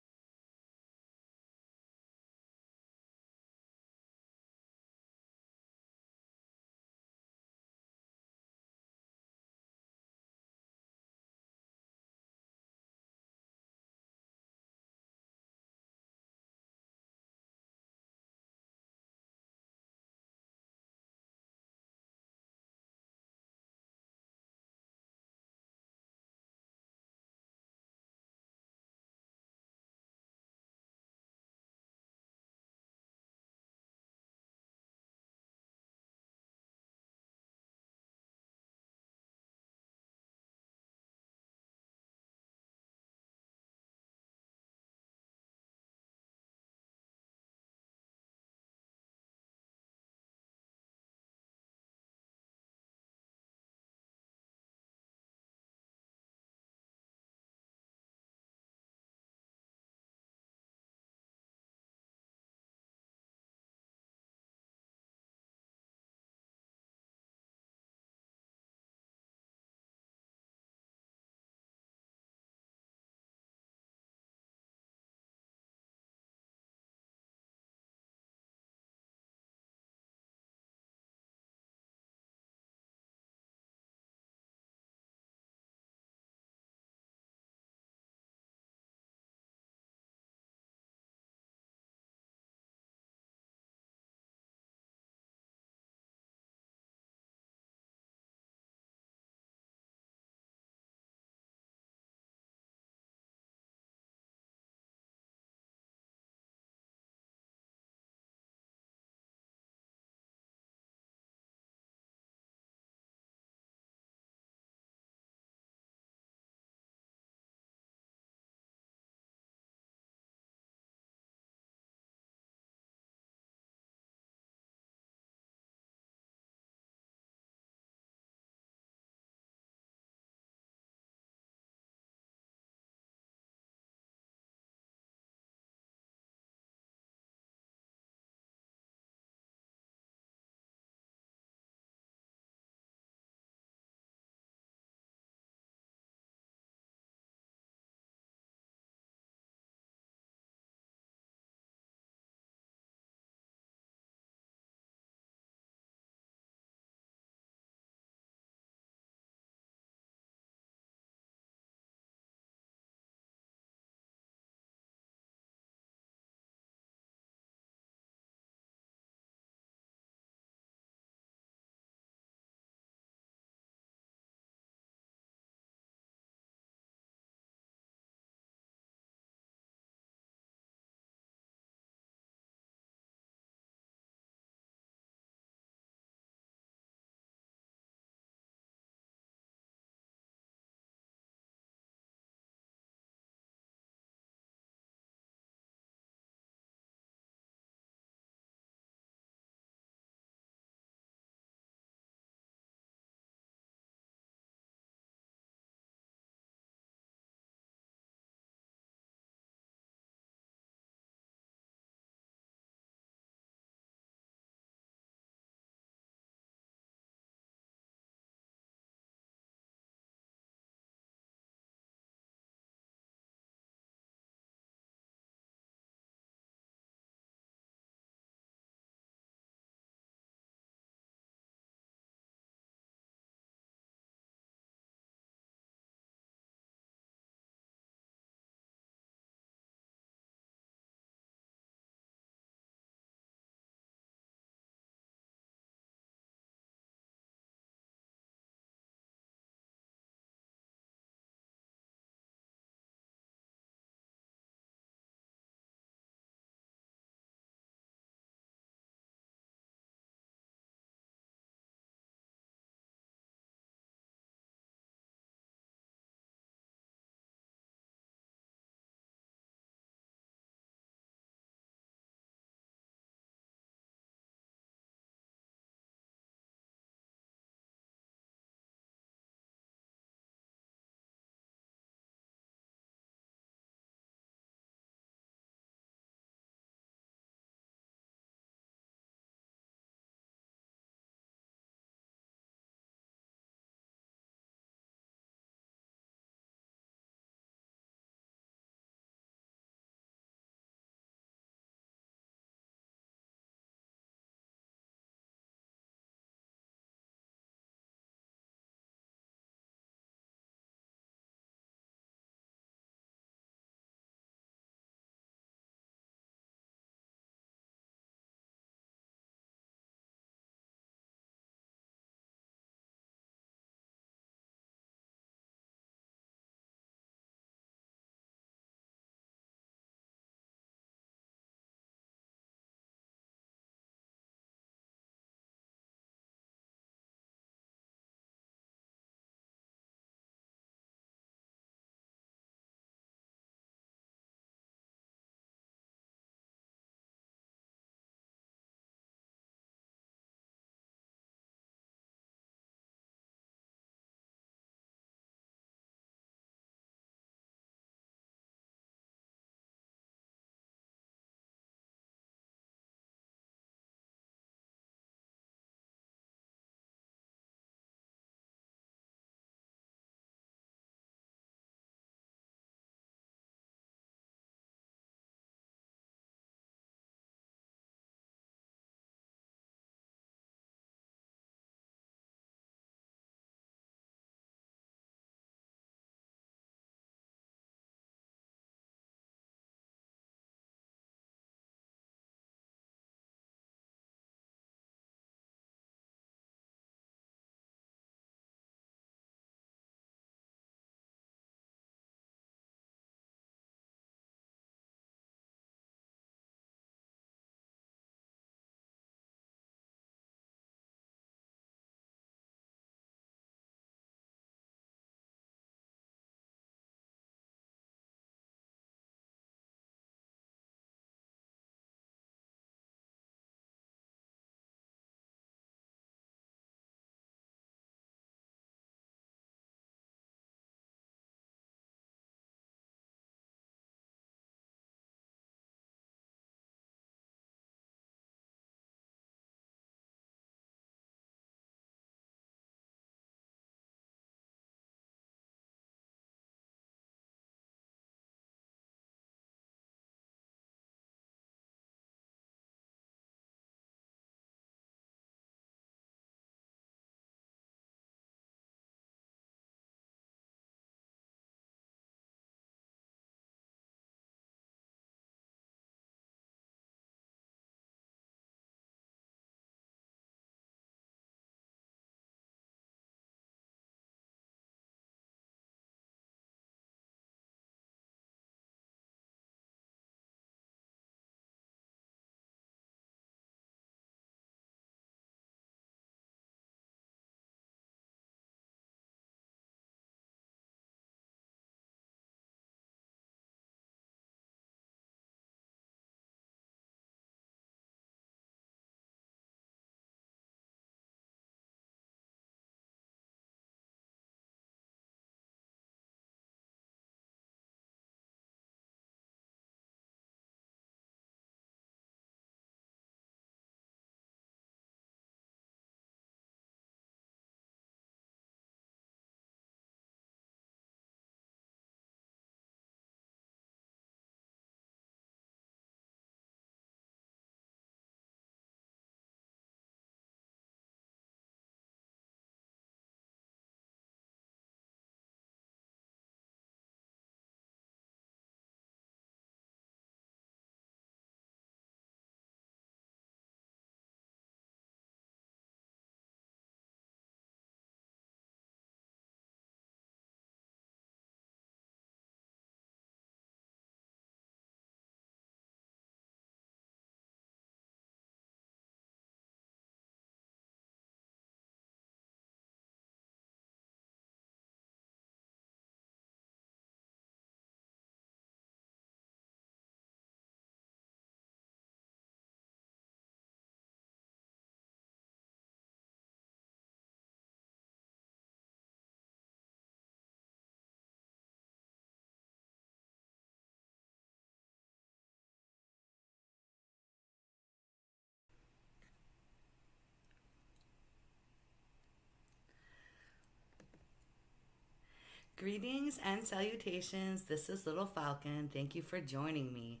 Greetings and salutations. This is Little Falcon. Thank you for joining me.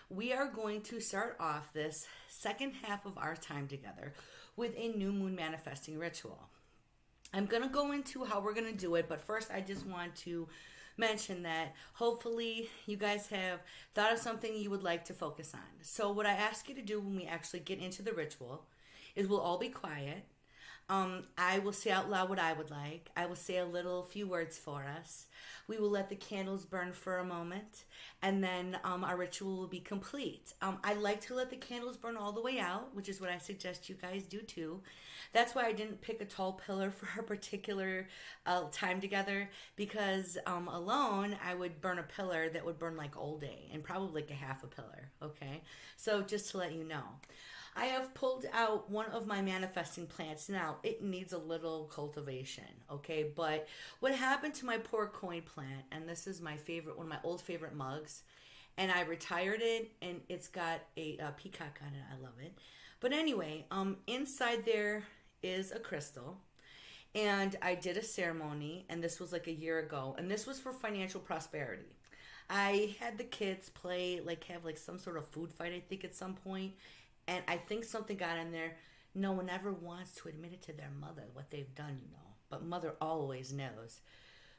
We are going to start off this second half of our time together with a new moon manifesting ritual. I'm going to go into how we're going to do it, but first I just want to mention that hopefully you guys have thought of something you would like to focus on. So what I ask you to do when we actually get into the ritual is we'll all be quiet. I will say out loud what I would like. I will say a few words for us. We will let the candles burn for a moment, and then our ritual will be complete. I like to let the candles burn all the way out, which is what I suggest you guys do too. That's why I didn't pick a tall pillar for our particular time together, because alone I would burn a pillar that would burn like all day, and probably like a half a pillar, okay? So just to let you know. I have pulled out one of my manifesting plants. Now, it needs a little cultivation, okay? But what happened to my poor coin plant, and this is my favorite, one of my old favorite mugs, and I retired it, and it's got a peacock on it. I love it. But anyway, inside there is a crystal, and I did a ceremony, and this was like a year ago, and this was for financial prosperity. I had the kids play, have some sort of food fight, I think, at some point. And I think something got in there. No one ever wants to admit it to their mother, what they've done, But mother always knows.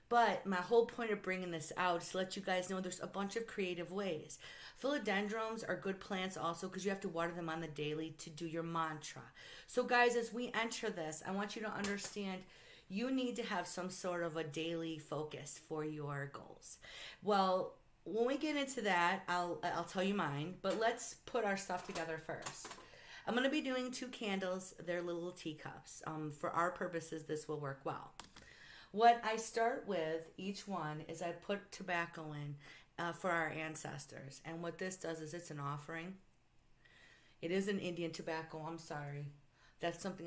But my whole point of bringing this out is to let you guys know there's a bunch of creative ways. Philodendrons are good plants also because you have to water them on the daily to do your mantra. So guys, as we enter this, I want you to understand you need to have some sort of a daily focus for your goals. Well, when we get into that, I'll tell you mine, but let's put our stuff together first. I'm going to be doing 2 candles. They're little teacups. For our purposes, this will work well. What I start with each one is I put tobacco in for our ancestors. And what this does is it's an offering. It is an Indian tobacco. I'm sorry. That's something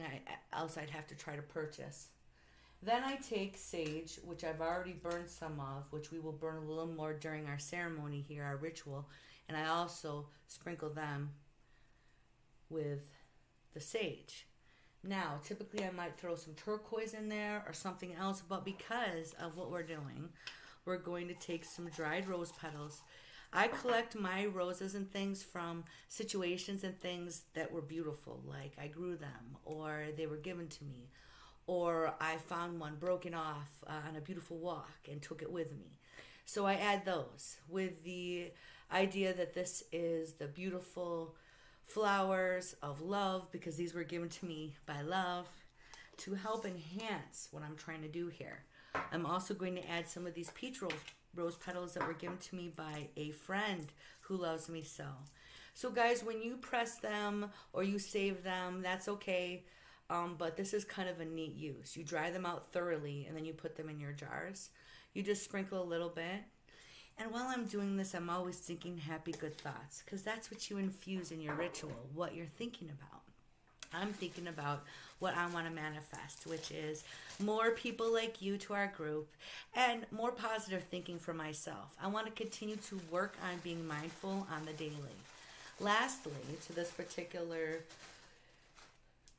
else I'd have to try to purchase. Then I take sage, which I've already burned some of, which we will burn a little more during our ceremony here, our ritual. And I also sprinkle them with the sage. Now, typically I might throw some turquoise in there or something else, but because of what we're doing, we're going to take some dried rose petals. I collect my roses and things from situations and things that were beautiful, like I grew them or they were given to me. Or I found one broken off on a beautiful walk and took it with me. So I add those with the idea that this is the beautiful flowers of love, because these were given to me by love to help enhance what I'm trying to do here. I'm also going to add some of these peach rose petals that were given to me by a friend who loves me so. So guys, when you press them or you save them, that's okay. But this is kind of a neat use. You dry them out thoroughly and then you put them in your jars. You just sprinkle a little bit. And while I'm doing this, I'm always thinking happy, good thoughts, because that's what you infuse in your ritual, what you're thinking about. I'm thinking about what I want to manifest, which is more people like you to our group and more positive thinking for myself. I want to continue to work on being mindful on the daily. Lastly, to this particular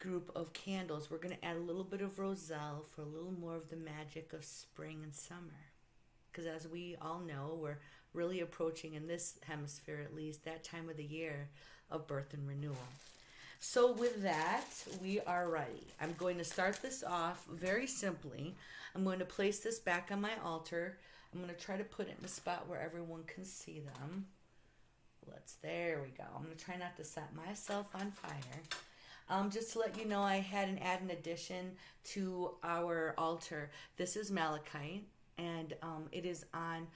group of candles, we're going to add a little bit of roselle for a little more of the magic of spring and summer, because as we all know, we're really approaching, in this hemisphere at least, that time of the year of birth and renewal. So with that, we are ready. I'm going to start this off very simply. I'm going to place this back on my altar. I'm going to try to put it in a spot where everyone can see them. There we go. I'm going to try not to set myself on fire. Just to let you know, I had add an addition to our altar. This is malachite, and it is on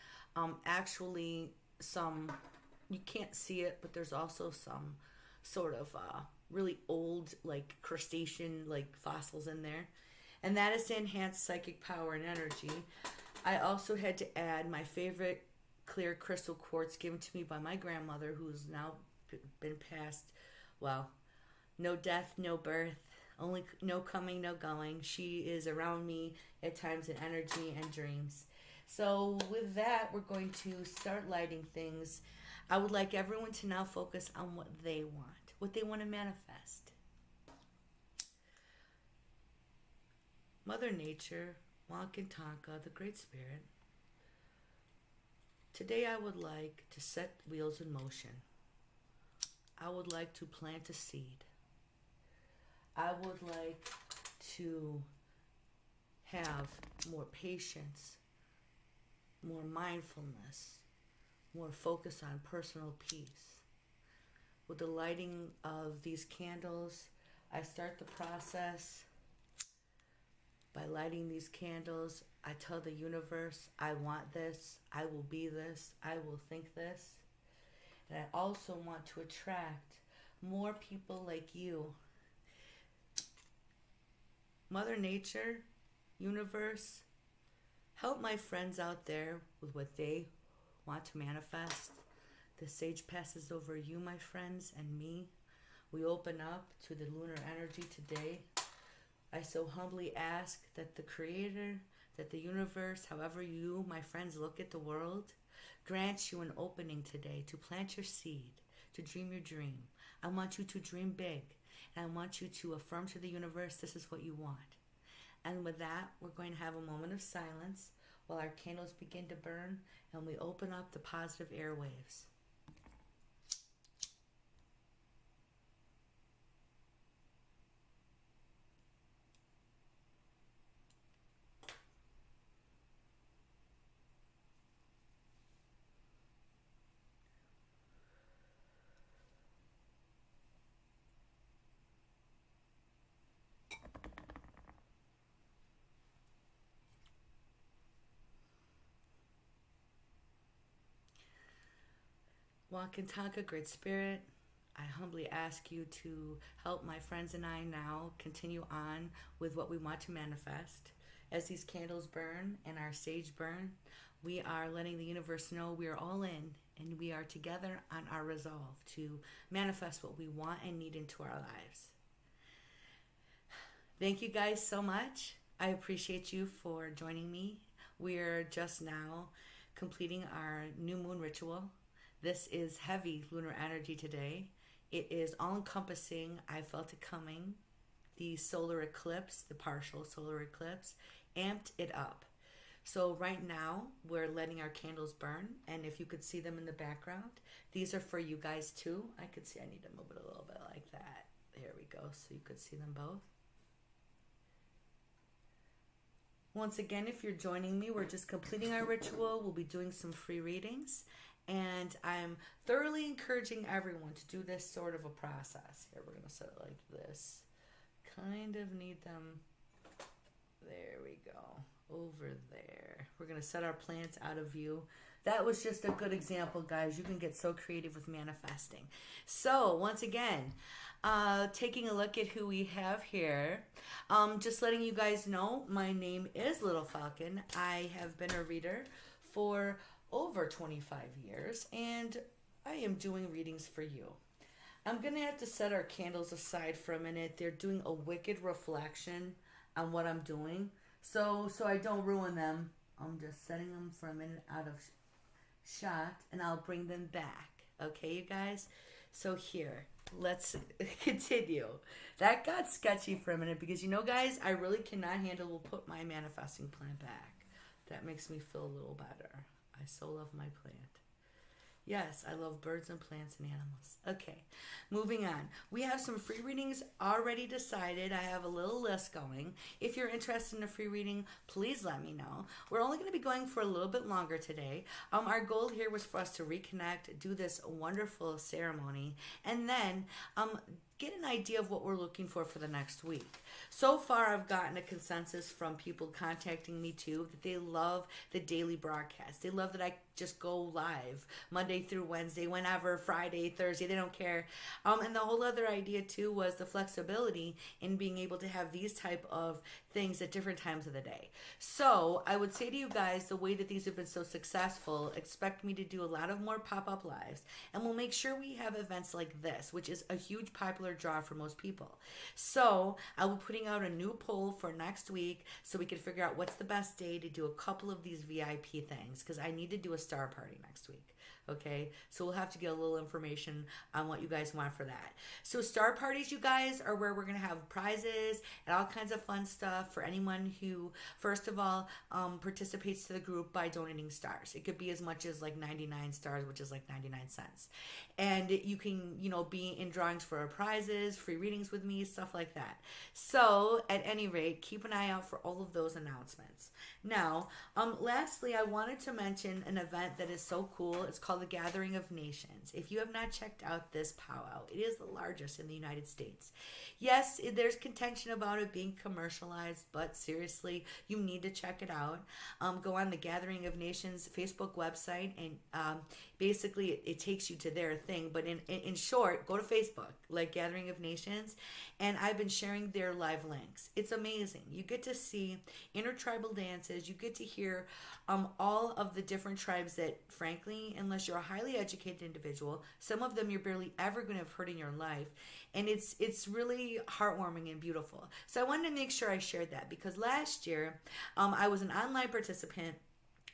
actually some, you can't see it, but there's also some sort of really old crustacean fossils in there. And that is to enhance psychic power and energy. I also had to add my favorite clear crystal quartz given to me by my grandmother, who's now been passed, well, no death, no birth, only no coming, no going. She is around me at times in energy and dreams. So with that, we're going to start lighting things. I would like everyone to now focus on what they want to manifest. Mother Nature, Wankantanka, the Great Spirit, Today I would like to set wheels in motion. I would like to plant a seed. I would like to have more patience, more mindfulness, more focus on personal peace. With the lighting of these candles, I start the process by lighting these candles. I tell the universe, I want this, I will be this, I will think this. And I also want to attract more people like you. Mother Nature, universe, help my friends out there with what they want to manifest. The sage passes over you, my friends, and me. We open up to the lunar energy today. I so humbly ask that the Creator, that the universe, however you, my friends, look at the world, grant you an opening today to plant your seed, to dream your dream. I want you to dream big, and I want you to affirm to the universe this is what you want. And with that, we're going to have a moment of silence while our candles begin to burn and we open up the positive airwaves. Wakantanka, Great Spirit, I humbly ask you to help my friends and I now continue on with what we want to manifest. As these candles burn and our sage burn, we are letting the universe know we are all in and we are together on our resolve to manifest what we want and need into our lives. Thank you guys so much. I appreciate you for joining me. We're just now completing our new moon ritual. This is heavy lunar energy today. It is all-encompassing. I felt it coming. The solar eclipse, the partial solar eclipse, amped it up. So right now, we're letting our candles burn. And if you could see them in the background, these are for you guys too. I could see, I need to move it a little bit like that. There we go, so you could see them both. Once again, if you're joining me, we're just completing our ritual. We'll be doing some free readings. And I'm thoroughly encouraging everyone to do this sort of a process. Here, we're going to set it like this. Kind of need them. There we go. Over there. We're going to set our plants out of view. That was just a good example, guys. You can get so creative with manifesting. So, once again, taking a look at who we have here. Just letting you guys know, my name is Little Falcon. I have been a reader for over 25 years, and I am doing readings for you. I'm going to have to set our candles aside for a minute. They're doing a wicked reflection on what I'm doing. So I don't ruin them. I'm just setting them for a minute out of shot, and I'll bring them back. Okay, you guys? So here, let's continue. That got sketchy for a minute because, you know, guys, I really cannot handle, we'll put my manifesting plant back. That makes me feel a little better. I so love my plant. Yes, I love birds and plants and animals. Okay, moving on. We have some free readings already decided. I have a little list going. If you're interested in a free reading, please let me know. We're only going to be going for a little bit longer today. Our goal here was for us to reconnect, do this wonderful ceremony, and then get an idea of what we're looking for the next week. So far, I've gotten a consensus from people contacting me too that they love the daily broadcast. They love that I just go live Monday through Wednesday, whenever, Friday, Thursday, they don't care. And the whole other idea too was the flexibility in being able to have these type of things at different times of the day. So I would say to you guys, the way that these have been so successful, expect me to do a lot of more pop-up lives, and we'll make sure we have events like this, which is a huge popular draw for most people. So I will be putting out a new poll for next week so we can figure out what's the best day to do a couple of these VIP things, because I need to do a star party next week. okay? So we'll have to get a little information on what you guys want for that. So star parties, you guys, are where we're going to have prizes and all kinds of fun stuff for anyone who, first of all, participates to the group by donating stars. It could be as much as like 99 stars, which is like 99 cents. And you can, be in drawings for prizes, free readings with me, stuff like that. So at any rate, keep an eye out for all of those announcements. Now, lastly, I wanted to mention an event that is so cool. It's called the Gathering of Nations. If you have not checked out this powwow, it is the largest in the United States. Yes, there's contention about it being commercialized, but seriously, you need to check it out. Go on the Gathering of Nations Facebook website, and basically it takes you to their thing. But in short, go to Facebook, like Gathering of Nations, and I've been sharing their live links. It's amazing. You get to see intertribal dances. You get to hear all of the different tribes that, frankly, unless you're a highly educated individual, some of them you're barely ever going to have heard in your life. And it's really heartwarming and beautiful. So I wanted to make sure I shared that, because last year I was an online participant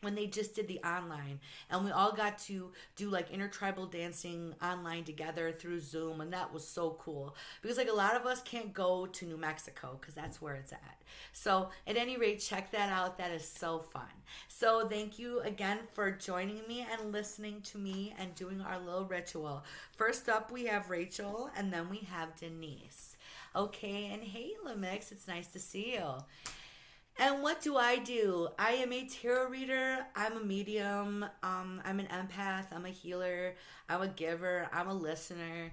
when they just did the online, and we all got to do like intertribal dancing online together through Zoom, and that was so cool, because like a lot of us can't go to New Mexico because that's where it's at. So at any rate, check that out. That is so fun. So thank you again for joining me and listening to me and doing our little ritual. First up, we have Rachel, and then we have Denise. Okay, and hey Lamix, it's nice to see you. And what do? I am a tarot reader. I'm a medium. I'm an empath. I'm a healer. I'm a giver. I'm a listener.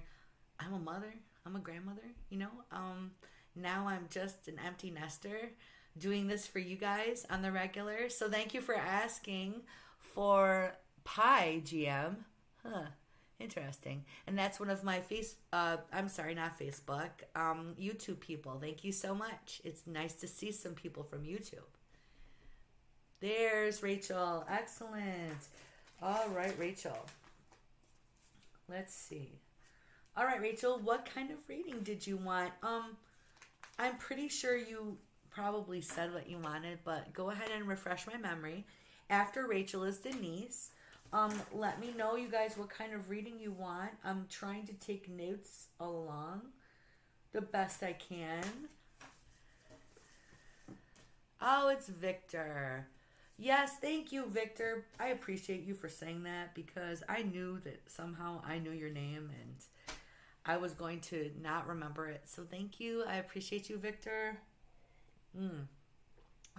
I'm a mother. I'm a grandmother. Now I'm just an empty nester doing this for you guys on the regular. So thank you for asking for Pi GM. Interesting. And that's one of my YouTube people. Thank you so much. It's nice to see some people from YouTube. There's Rachel. Excellent. All right, Rachel. Let's see. All right, Rachel, what kind of reading did you want? I'm pretty sure you probably said what you wanted, but go ahead and refresh my memory. After Rachel is Denise. Let me know, you guys, what kind of reading you want. I'm trying to take notes along the best I can. Oh, it's Victor. Yes, thank you, Victor. I appreciate you for saying that, because I knew that somehow I knew your name and I was going to not remember it. So thank you. I appreciate you, Victor.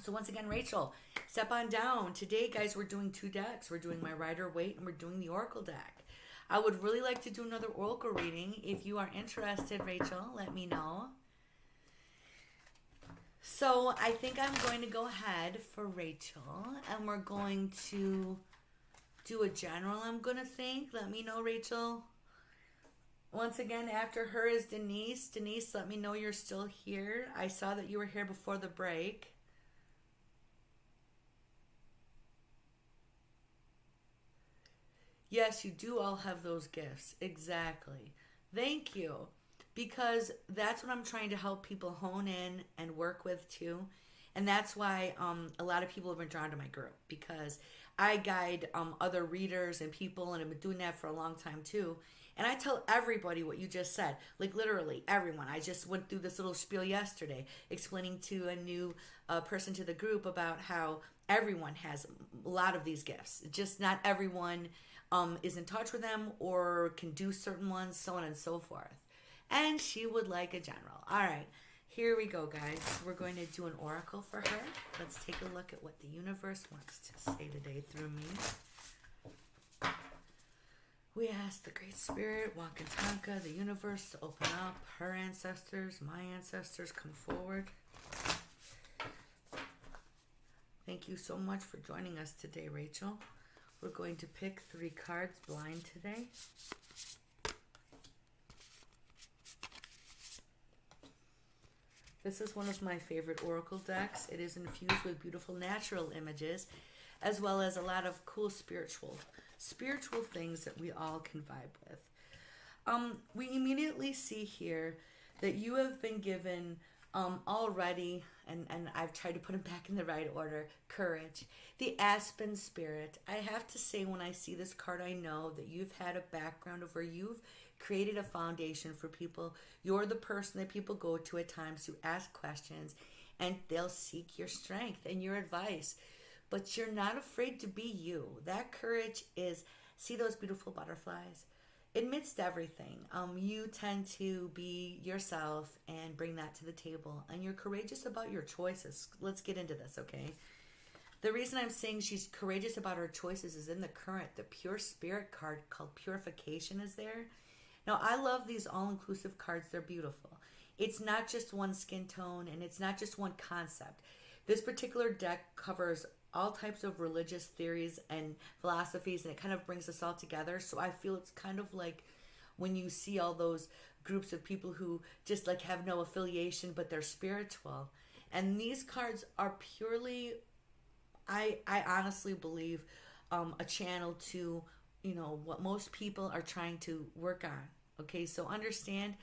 So once again, Rachel, step on down. Today, guys, we're doing 2 decks. We're doing my Rider-Waite and we're doing the Oracle deck. I would really like to do another Oracle reading. If you are interested, Rachel, let me know. So I think I'm going to go ahead for Rachel, and we're going to do a general, I'm going to think. Let me know, Rachel. Once again, after her is Denise. Denise, let me know you're still here. I saw that you were here before the break. Yes, you do all have those gifts. Exactly. Thank you. Because that's what I'm trying to help people hone in and work with too. And that's why a lot of people have been drawn to my group, because I guide other readers and people, and I've been doing that for a long time too. And I tell everybody what you just said, like literally everyone. I just went through this little spiel yesterday explaining to a new person to the group about how everyone has a lot of these gifts. Just not everyone is in touch with them or can do certain ones, so on and so forth. And she would like a general. All right, here we go, guys. We're going to do an oracle for her. Let's take a look at what the universe wants to say today through me. We ask the Great Spirit, Wakantanka, the universe, to open up. Her ancestors, my ancestors, come forward. Thank you so much for joining us today, Rachel. We're going to pick 3 cards blind today. This is one of my favorite oracle decks. It is infused with beautiful natural images, as well as a lot of cool spiritual things that we all can vibe with. We immediately see here that you have been given Already, and I've tried to put them back in the right order. Courage, the aspen spirit. I have to say, when I see this card, I know that you've had a background of where you've created a foundation for people. You're the person that people go to at times to ask questions, and they'll seek your strength and your advice. But you're not afraid to be you. That courage is, see those beautiful butterflies? Amidst everything, you tend to be yourself and bring that to the table. And you're courageous about your choices. Let's get into this, okay? The reason I'm saying she's courageous about her choices is in the current, the pure spirit card called purification is there. Now, I love these all-inclusive cards. They're beautiful. It's not just one skin tone, and it's not just one concept. This particular deck covers all types of religious theories and philosophies, and it kind of brings us all together. So I feel it's kind of like when you see all those groups of people who just like have no affiliation, but they're spiritual. And these cards are purely, I honestly believe, a channel to, what most people are trying to work on. Okay, so understand,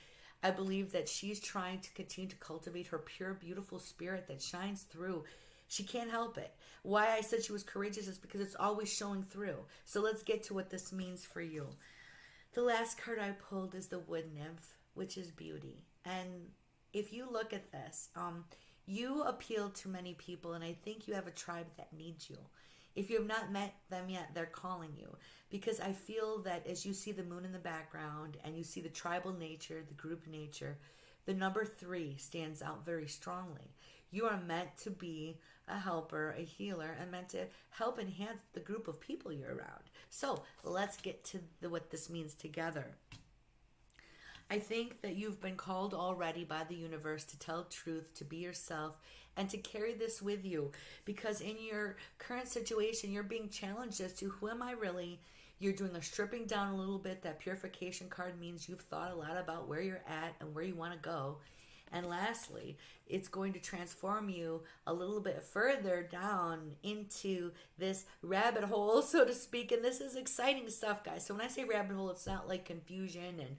I believe that she's trying to continue to cultivate her pure, beautiful spirit that shines through. She can't help it. Why I said she was courageous is because it's always showing through. So let's get to what this means for you. The last card I pulled is the Wood Nymph, which is beauty. And if you look at this, you appeal to many people, and I think you have a tribe that needs you. If you have not met them yet, they're calling you. Because I feel that as you see the moon in the background and you see the tribal nature, the group nature, the number 3 stands out very strongly. You are meant to be a helper, a healer, and meant to help enhance the group of people you're around. So let's get to what this means together. I think that you've been called already by the universe to tell truth, to be yourself, and to carry this with you. Because in your current situation, you're being challenged as to who am I really? You're doing a stripping down a little bit. That purification card means you've thought a lot about where you're at and where you want to go. And lastly, it's going to transform you a little bit further down into this rabbit hole, so to speak. And this is exciting stuff, guys. So when I say rabbit hole, it's not like confusion and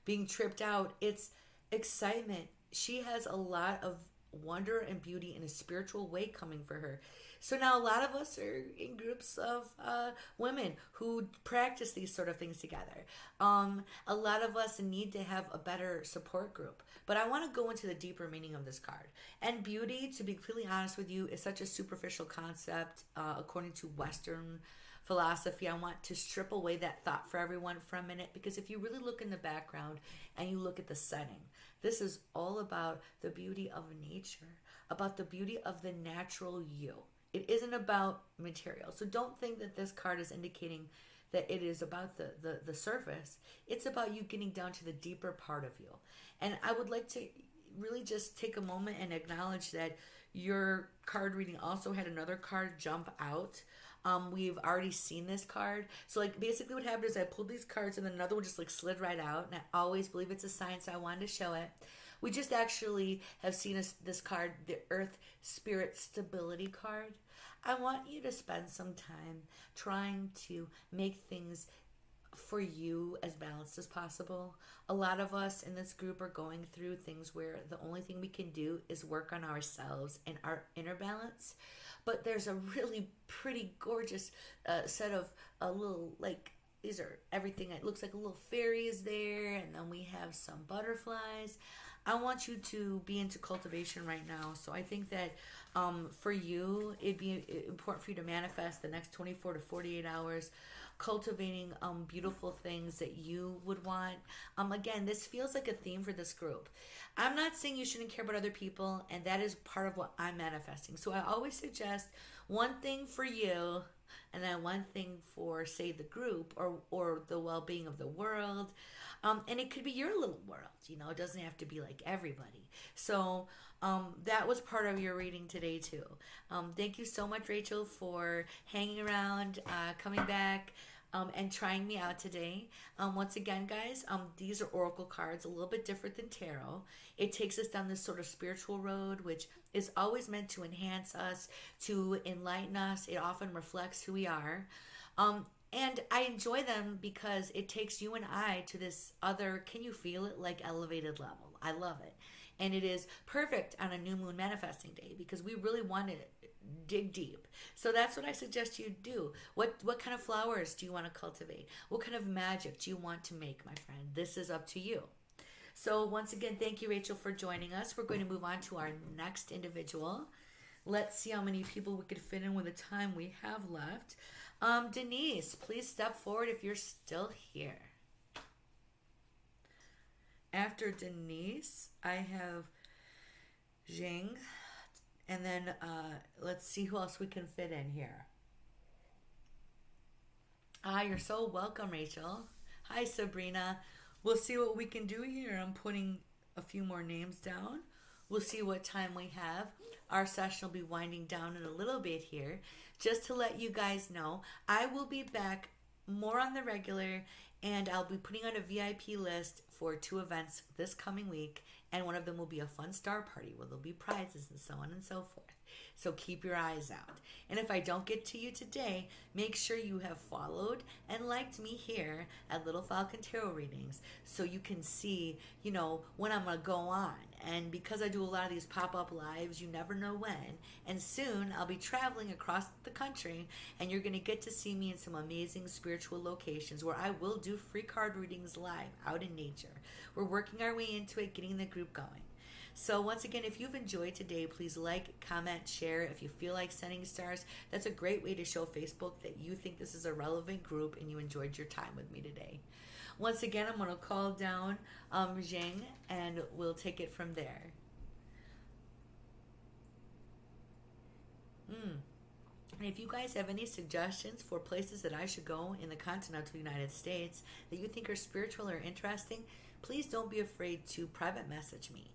being tripped out. It's excitement. She has a lot of wonder and beauty in a spiritual way coming for her. So now a lot of us are in groups of women who practice these sort of things together. A lot of us need to have a better support group. But I want to go into the deeper meaning of this card. And beauty, to be completely honest with you, is such a superficial concept according to Western philosophy. I want to strip away that thought for everyone for a minute, because if you really look in the background and you look at the setting, this is all about the beauty of nature, about the beauty of the natural you. It isn't about material. So don't think that this card is indicating that it is about the surface. It's about you getting down to the deeper part of you. And I would like to really just take a moment and acknowledge that your card reading also had another card jump out. We've already seen this card. So like basically what happened is I pulled these cards and then another one just like slid right out. And I always believe it's a sign, so I wanted to show it. We just actually have seen this card, the Earth Spirit Stability card. I want you to spend some time trying to make things for you as balanced as possible. A lot of us in this group are going through things where the only thing we can do is work on ourselves and our inner balance. But there's a really pretty gorgeous set of a little, like, these are everything. It looks like a little fairy is there, and then we have some butterflies. I want you to be into cultivation right now. So I think that for you, it'd be important for you to manifest the next 24 to 48 hours, cultivating beautiful things that you would want. Again, this feels like a theme for this group. I'm not saying you shouldn't care about other people, and that is part of what I'm manifesting. So I always suggest one thing for you, and then one thing for, say, the group or the well-being of the world. And it could be your little world, it doesn't have to be like everybody. So that was part of your reading today too. Thank you so much, Rachel, for hanging around, coming back, and trying me out today. Once again, guys, these are oracle cards, a little bit different than tarot. It takes us down this sort of spiritual road, which is always meant to enhance us, to enlighten us. It often reflects who we are. And I enjoy them because it takes you and I to this other, can you feel it, like elevated level. I love it. And it is perfect on a new moon manifesting day because we really want to dig deep. So that's what I suggest you do. What kind of flowers do you want to cultivate? What kind of magic do you want to make, my friend? This is up to you. So once again, thank you, Rachel, for joining us. We're going to move on to our next individual. Let's see how many people we could fit in with the time we have left. Denise, please step forward if you're still here. After Denise, I have Jing. And then let's see who else we can fit in here. You're so welcome, Rachel. Hi, Sabrina. We'll see what we can do here. I'm putting a few more names down. We'll see what time we have. Our session will be winding down in a little bit here. Just to let you guys know, I will be back more on the regular, and I'll be putting on a VIP list for 2 events this coming week, and one of them will be a fun star party where there'll be prizes and so on and so forth. So keep your eyes out. And if I don't get to you today, make sure you have followed and liked me here at Little Falcon Tarot Readings so you can see, when I'm going to go on. And because I do a lot of these pop-up lives, you never know when. And soon I'll be traveling across the country, and you're going to get to see me in some amazing spiritual locations where I will do free card readings live out in nature. We're working our way into it, getting the group going. So once again, if you've enjoyed today, please like, comment, share. If you feel like sending stars, that's a great way to show Facebook that you think this is a relevant group and you enjoyed your time with me today. Once again, I'm going to call down Zhang, and we'll take it from there. And if you guys have any suggestions for places that I should go in the continental United States that you think are spiritual or interesting, please don't be afraid to private message me.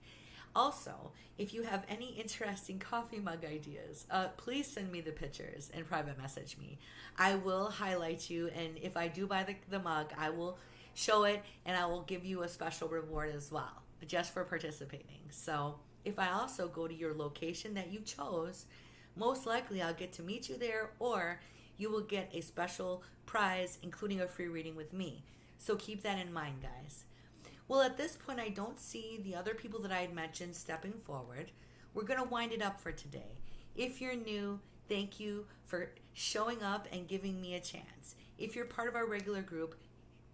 Also, if you have any interesting coffee mug ideas, please send me the pictures and private message me. I will highlight you, and if I do buy the mug, I will show it, and I will give you a special reward as well, just for participating. So if I also go to your location that you chose, most likely I'll get to meet you there, or you will get a special prize, including a free reading with me. So keep that in mind, guys. Well, at this point, I don't see the other people that I had mentioned stepping forward. We're going to wind it up for today. If you're new, thank you for showing up and giving me a chance. If you're part of our regular group,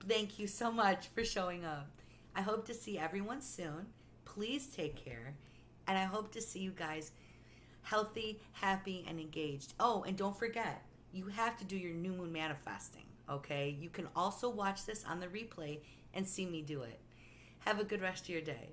thank you so much for showing up. I hope to see everyone soon. Please take care. And I hope to see you guys healthy, happy, and engaged. Oh, and don't forget, you have to do your new moon manifesting, okay? You can also watch this on the replay and see me do it. Have a good rest of your day.